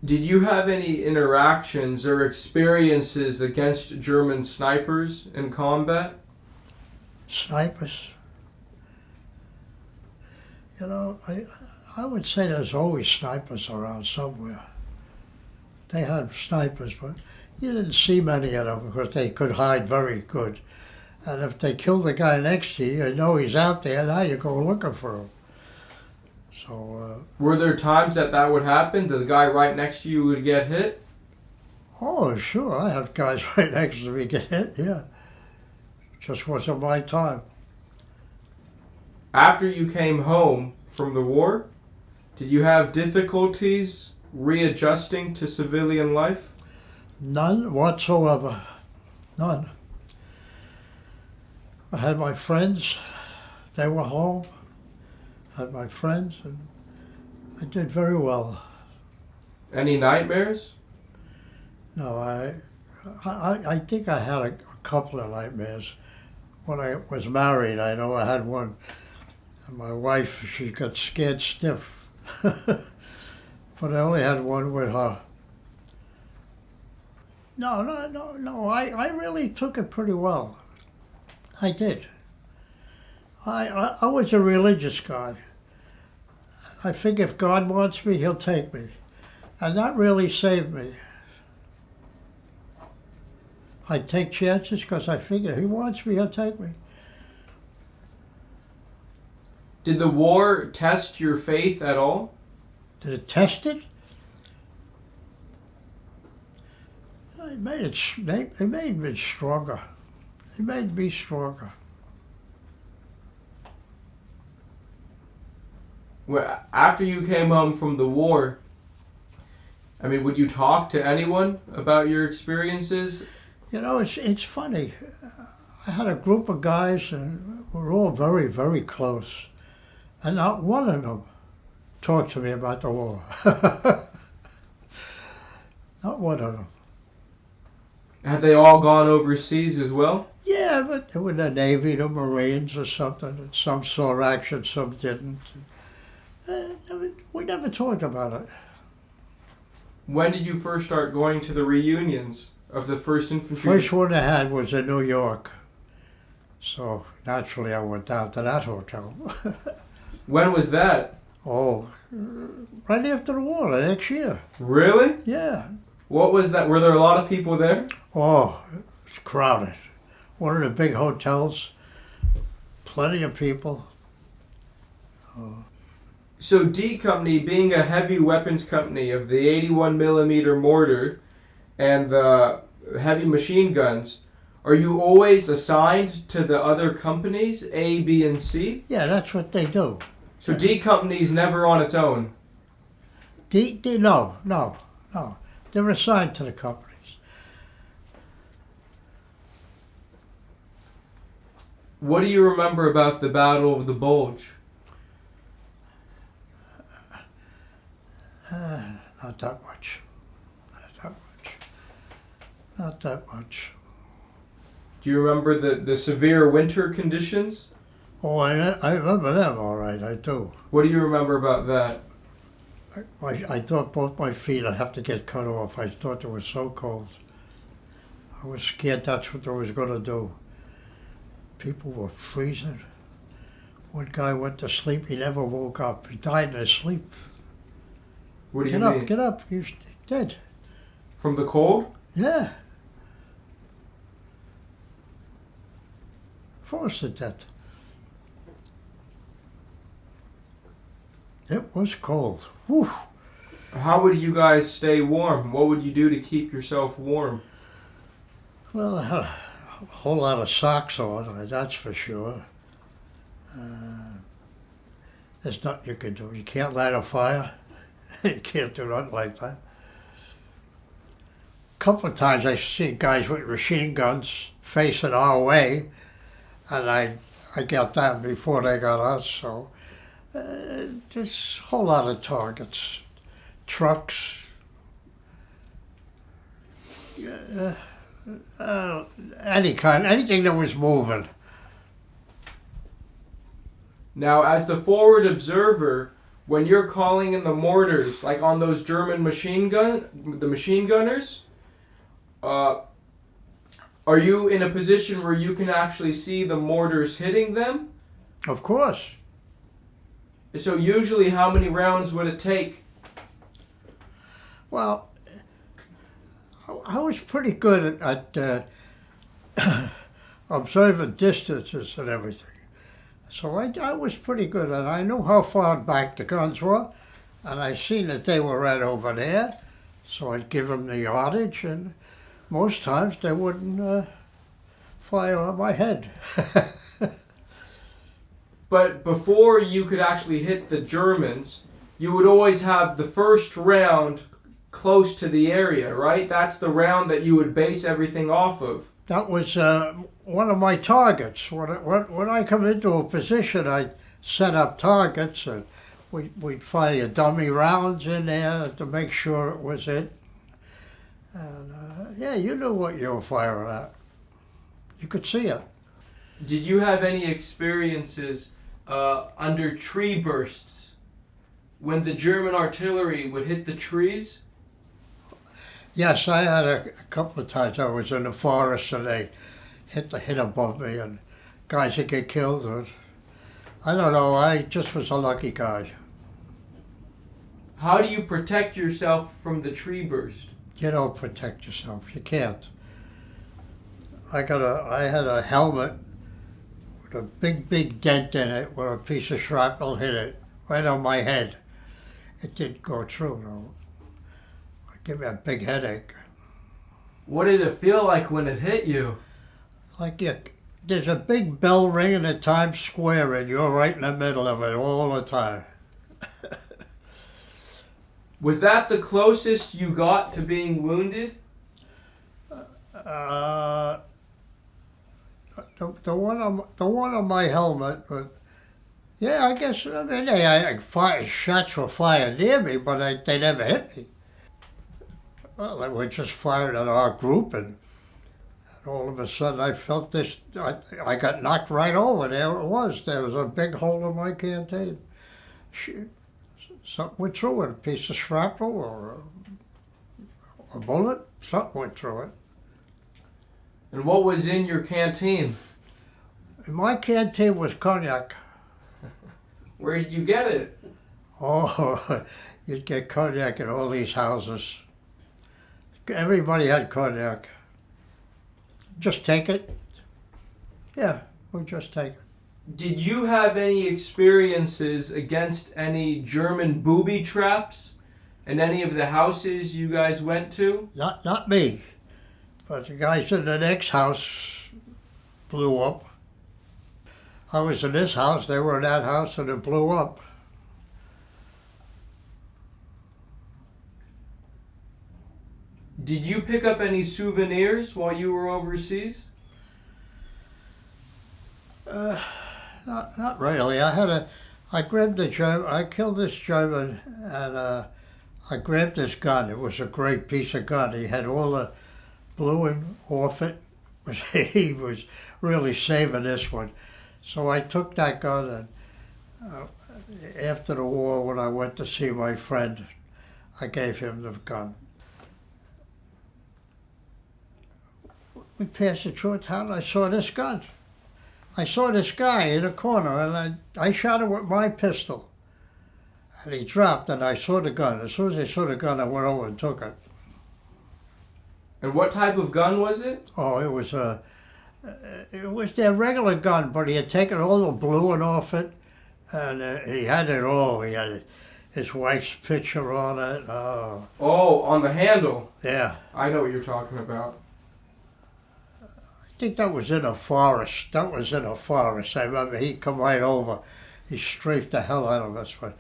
Did you have any interactions or experiences against German snipers in combat? Snipers? You know, I would say there's always snipers around somewhere. They had snipers, but you didn't see many of them because they could hide very good. And if they killed the guy next to you, you know he's out there, now you go looking for him. So, were there times that would happen? The guy right next to you would get hit? Oh, sure. I had guys right next to me get hit, yeah. Just wasn't my time. After you came home from the war, did you have difficulties readjusting to civilian life? None whatsoever. None. I had my friends. They were home. Had my friends, and I did very well. Any nightmares? No, I think I had a couple of nightmares. When I was married, I know I had one. And my wife, she got scared stiff. But I only had one with her. No, I really took it pretty well. I did. I was a religious guy. I think if God wants me, he'll take me. And that really saved me. I take chances because I figure he wants me, he'll take me. Did the war test your faith at all? Did it test it? It made me stronger. It made me stronger. Well, after you came home from the war, I mean, would you talk to anyone about your experiences? You know, it's funny. I had a group of guys, and we're all very, very close. And not one of them talk to me about the war. Not one of them. Had they all gone overseas as well? Yeah, but they were the Navy, the Marines or something. And some saw action, some didn't. We never talked about it. When did you first start going to the reunions of the 1st Infantry? First one I had was in New York. So naturally I went down to that hotel. When was that? Oh, right after the war, the next year. Really? Yeah. What was that? Were there a lot of people there? Oh, it's crowded. One of the big hotels, plenty of people. So D Company, being a heavy weapons company of the 81 millimeter mortar and the heavy machine guns, are you always assigned to the other companies, A, B, and C? Yeah, that's what they do. So D Company's never on its own? No. They're assigned to the companies. What do you remember about the Battle of the Bulge? Not that much. Not that much. Do you remember the severe winter conditions? Oh, I remember them all right, I do. What do you remember about that? I thought both my feet I'd have to get cut off. I thought they were so cold. I was scared that's what they was going to do. People were freezing. One guy went to sleep, he never woke up. He died in his sleep. What do you mean? Get up, he's dead. From the cold? Yeah. Forced to death. It was cold. Whew. How would you guys stay warm? What would you do to keep yourself warm? Well, I had a whole lot of socks on, that's for sure. There's nothing you can do. You can't light a fire. You can't do nothing like that. A couple of times I've seen guys with machine guns facing our way, and I got them before they got us, so there's a whole lot of targets. Trucks, anything that was moving. Now, as the forward observer, when you're calling in the mortars, like on those German machine gunners, are you in a position where you can actually see the mortars hitting them? Of course. So usually how many rounds would it take? Well, I was pretty good at observing distances and everything. So I was pretty good, and I knew how far back the guns were, and I seen that they were right over there, so I'd give them the yardage, and most times they wouldn't fire on my head. But before you could actually hit the Germans, you would always have the first round close to the area, right? That's the round that you would base everything off of. That was one of my targets. When I come into a position, I set up targets, and we'd fire dummy rounds in there to make sure it was it. And yeah, you knew what you were firing at. You could see it. Did you have any experiences under tree bursts when the German artillery would hit the trees? Yes, I had a couple of times. I was in the forest and they hit above me, and guys would get killed. Or, I don't know. I just was a lucky guy. How do you protect yourself from the tree burst? You don't protect yourself. You can't. I had a helmet with a big dent in it where a piece of shrapnel hit it right on my head. It didn't go through though. It gave me a big headache. What did it feel like when it hit you? Like there's a big bell ringing at Times Square and you're right in the middle of it all the time. Was that the closest you got to being wounded? The one on my helmet, but Yeah, I guess, I mean, shots were fired near me, but they never hit me. Well, they were just fired at our group, and all of a sudden I felt this, I got knocked right over. There it was. There was a big hole in my canteen. Something went through it, a piece of shrapnel or a bullet, something went through it. And what was in your canteen? In my canteen was cognac. Where did you get it? Oh, you'd get cognac in all these houses. Everybody had cognac. Just take it. Yeah, we'll just take it. Did you have any experiences against any German booby traps in any of the houses you guys went to? Not me, but the guys in the next house blew up. I was in this house, they were in that house, and it blew up. Did you pick up any souvenirs while you were overseas? Not really. I grabbed the German, I killed this German, and I grabbed this gun. It was a great piece of gun. He had all the bluing off it. He was really saving this one. So I took that gun, and after the war, when I went to see my friend, I gave him the gun. We passed it through a town, and I saw this gun. I saw this guy in a corner, and I shot him with my pistol. And he dropped, and I saw the gun. As soon as I saw the gun, I went over and took it. And what type of gun was it? Oh, it was their regular gun, but he had taken all the bluing off it, and he had it all. He had his wife's picture on it. Oh, on the handle. Yeah. I know what you're talking about. I think that was in a forest. I remember he come right over. He strafed the hell out of us, but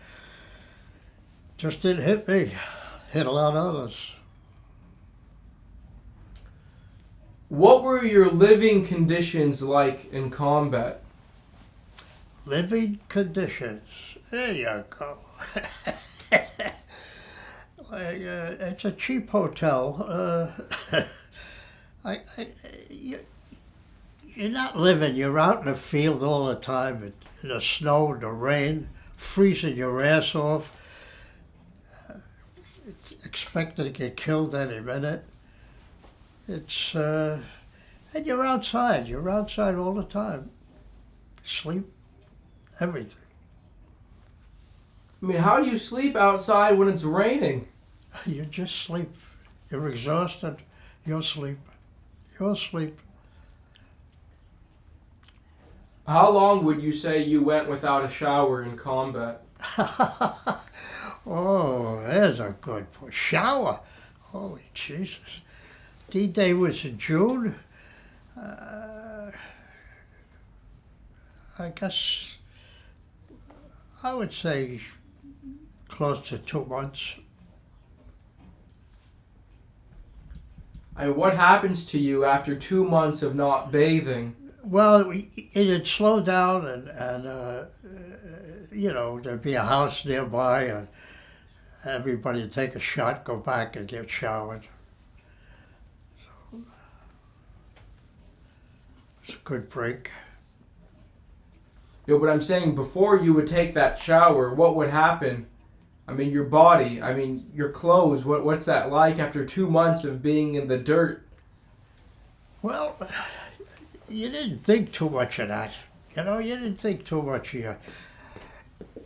just didn't hit me. Hit a lot of others. What were your living conditions like in combat? Living conditions. There you go. It's a cheap hotel. You're not living. You're out in the field all the time, in the snow, the rain, freezing your ass off. Expected to get killed any minute. It's and you're outside. You're outside all the time. Sleep, everything. I mean, how do you sleep outside when it's raining? You just sleep. You're exhausted. You'll sleep. You'll sleep. How long would you say you went without a shower in combat? Oh, there's a good point. Shower. Holy Jesus. D-Day was in June. I guess I would say close to 2 months. And what happens to you after 2 months of not bathing? Well, it had slowed down, and you know, there'd be a house nearby, and everybody would take a shot, go back, and get showered. So it's a good break. You know, but I'm saying before you would take that shower, what would happen? I mean, your body, I mean, your clothes, what's that like after 2 months of being in the dirt? Well, you didn't think too much of that. You know, you didn't think too much of your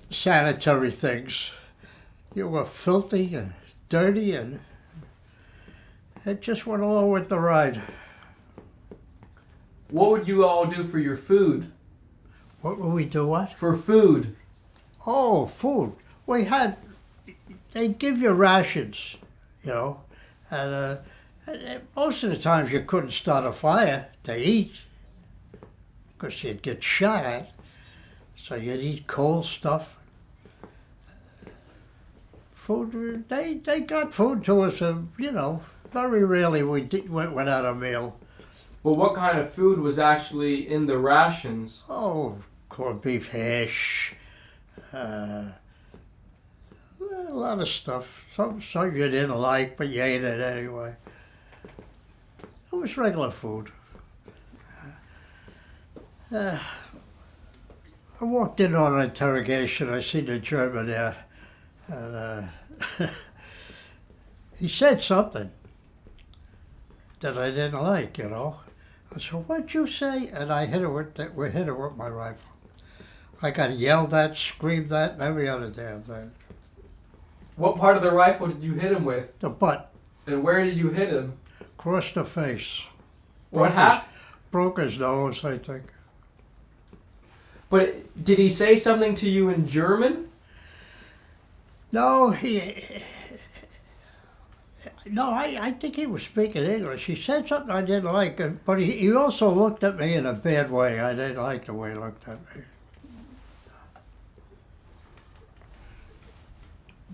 sanitary things. You were filthy and dirty, and it just went along with the ride. What would you all do for your food? What would we do, what? For food. Oh, food. They'd give you rations, you know, and most of the times you couldn't start a fire to eat because you'd get shot at. So you'd eat cold stuff. Food, they got food to us, you know, very rarely we went without a meal. Well, what kind of food was actually in the rations? Oh, corned beef hash, Uh, a lot of stuff. Some you didn't like, but you ate it anyway. It was regular food. I walked in on an interrogation. I seen the German there, and he said something that I didn't like, you know. I said, "What'd you say?" And I hit it with my rifle. I got yelled at, screamed at, and every other damn thing. What part of the rifle did you hit him with? The butt. And where did you hit him? Across the face. What happened? Broke his nose, I think. But did he say something to you in German? No, I think he was speaking English. He said something I didn't like, but he also looked at me in a bad way. I didn't like the way he looked at me.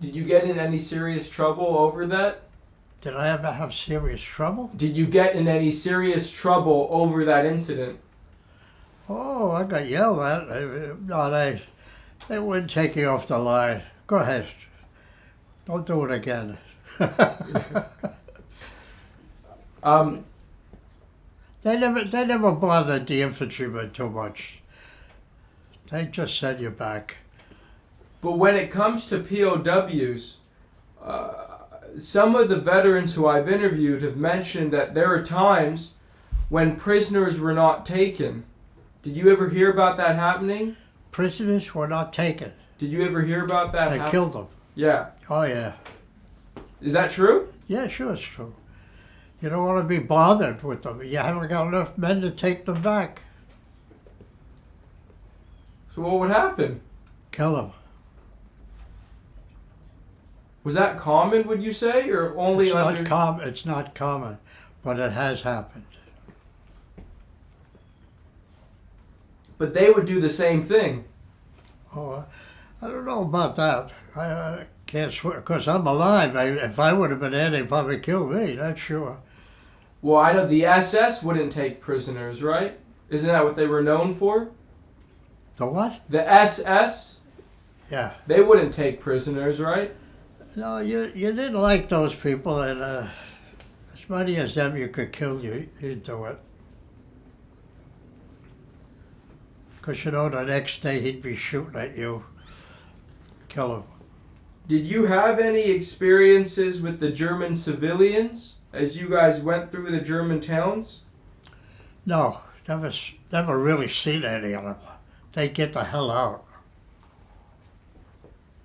Did you get in any serious trouble over that? Did I ever have serious trouble? Did you get in any serious trouble over that incident? Oh, I got yelled at. No, they wouldn't take you off the line. Go ahead. Don't do it again. They never bothered the infantrymen too much. They just sent you back. But when it comes to POWs, some of the veterans who I've interviewed have mentioned that there are times when prisoners were not taken. Did you ever hear about that happening? Prisoners were not taken. Did you ever hear about that? They killed them. Yeah. Oh, yeah. Is that true? Yeah, sure, it's true. You don't want to be bothered with them. You haven't got enough men to take them back. So what would happen? Kill them. Was that common, would you say, or only It's under... It's not common, but it has happened. But they would do the same thing. Oh, I don't know about that. I can't swear, because I'm alive. If I would have been there, they'd probably kill me, that's sure. Well, I know the SS wouldn't take prisoners, right? Isn't that what they were known for? The what? The SS? Yeah. They wouldn't take prisoners, right? No, you didn't like those people, and as many as them you could kill, you'd do it. Because, you know, the next day he'd be shooting at you. Kill him. Did you have any experiences with the German civilians as you guys went through the German towns? No, never really seen any of them. They get the hell out.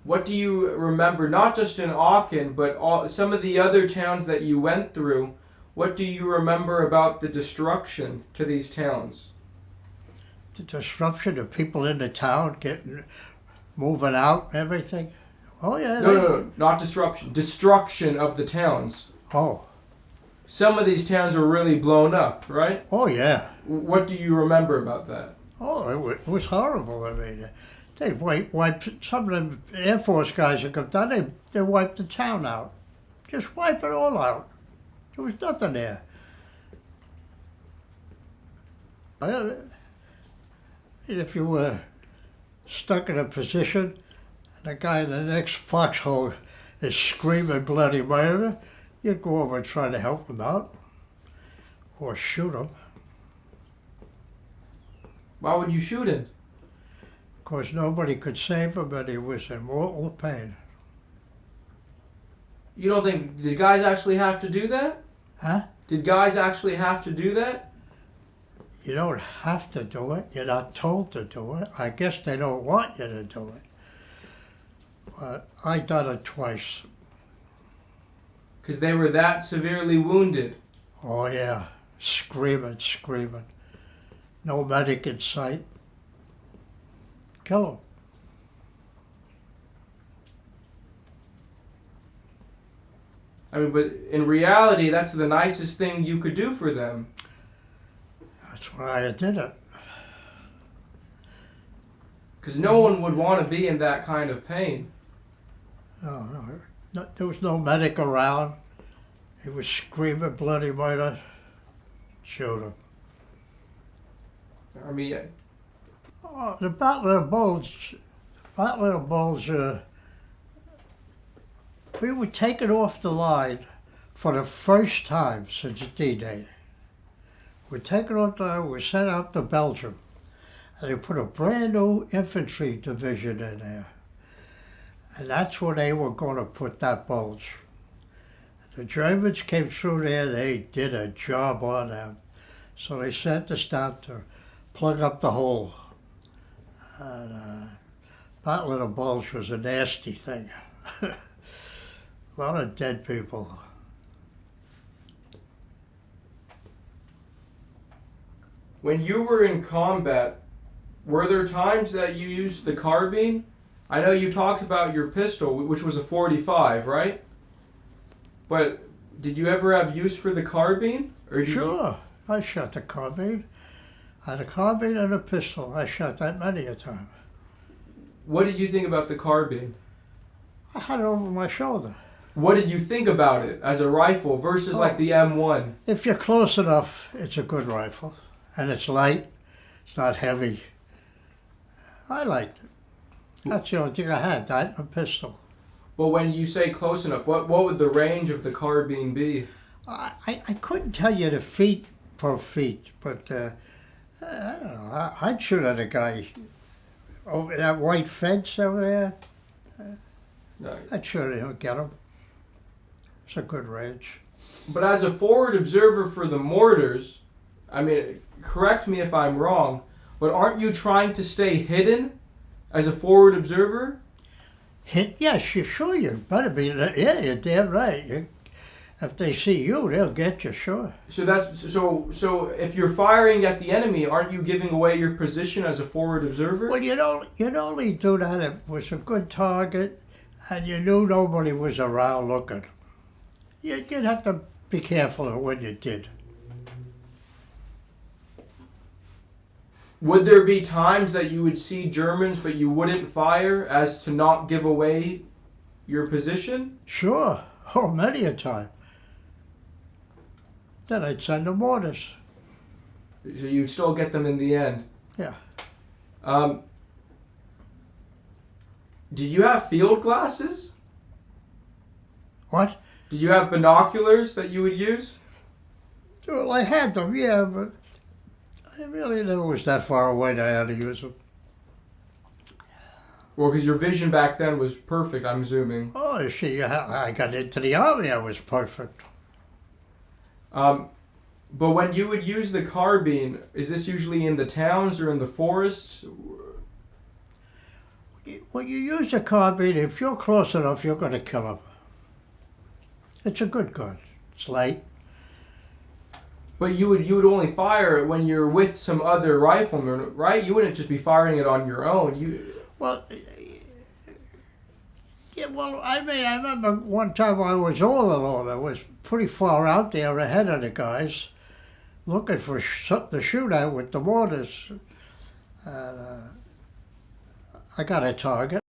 What do you remember, not just in Aachen, but some of the other towns that you went through? What do you remember about the destruction to these towns? The disruption of people in the town moving out and everything. Oh, yeah. No, not disruption. Destruction of the towns. Oh. Some of these towns were really blown up, right? Oh, yeah. What do you remember about that? Oh, it was horrible. I mean, they wiped some of them Air Force guys that come down, they wiped the town out. Just wipe it all out. There was nothing there. If you were stuck in a position and the guy in the next foxhole is screaming bloody murder, you'd go over and try to help him out or shoot him. Why would you shoot him? Because nobody could save him and he was in mortal pain. You don't think, did guys actually have to do that? Huh? Did guys actually have to do that? You don't have to do it. You're not told to do it. I guess they don't want you to do it. But I done it twice. Because they were that severely wounded. Oh, yeah. Screaming. No medic in sight. Kill them. I mean, but in reality, that's the nicest thing you could do for them. That's why I did it. Because no one would want to be in that kind of pain. No, there was no medic around. He was screaming bloody murder. Shoot him. I mean, Oh, the Battle of the Bulge that little bulge, we were taken off the line for the first time since D-Day. We're taken off the line, we're sent out to Belgium. And they put a brand new infantry division in there. And that's where they were going to put that bulge. The Germans came through there, they did a job on them. So they sent us down to plug up the hole. And that little bulge was a nasty thing. A lot of dead people. When you were in combat, were there times that you used the carbine? I know you talked about your pistol, which was a .45, right? But did you ever have use for the carbine? Sure, I shot the carbine. I had a carbine and a pistol. I shot that many a time. What did you think about the carbine? I had it over my shoulder. What did you think about it as a rifle versus like the M1? If you're close enough, it's a good rifle. And it's light. It's not heavy. I liked it. That's the only thing I had, that and a pistol. But when you say close enough, what would the range of the carbine be? I couldn't tell you the feet per feet, but I don't know. I'd shoot at a guy over that white fence over there. Nice. I'd shoot at him, get him. It's a good range. But as a forward observer for the mortars, I mean, correct me if I'm wrong, but aren't you trying to stay hidden as a forward observer? Yes, you better be. Yeah, you're damn right. If they see you, they'll get you, sure. So if you're firing at the enemy, aren't you giving away your position as a forward observer? Well, you'd only do that if it was a good target and you knew nobody was around looking. You'd have to be careful of what you did. Would there be times that you would see Germans but you wouldn't fire as to not give away your position? Sure. Oh, many a time. Then I'd send them orders. So you'd still get them in the end? Yeah. Did you have field glasses? What? Did you have binoculars that you would use? Well, I had them, yeah, but I really never was that far away that I had to use them. Well, because your vision back then was perfect, I'm assuming. Oh, see, I got into the Army, I was perfect. But when you would use the carbine, is this usually in the towns or in the forests? When you use a carbine, if you're close enough, you're going to kill them. It's a good gun. It's light. But you would only fire it when you're with some other rifleman, right? You wouldn't just be firing it on your own. Well, yeah, well, I mean, I remember one time I was all alone. I was pretty far out there ahead of the guys, looking for something to shoot at with the mortars. And I got a target.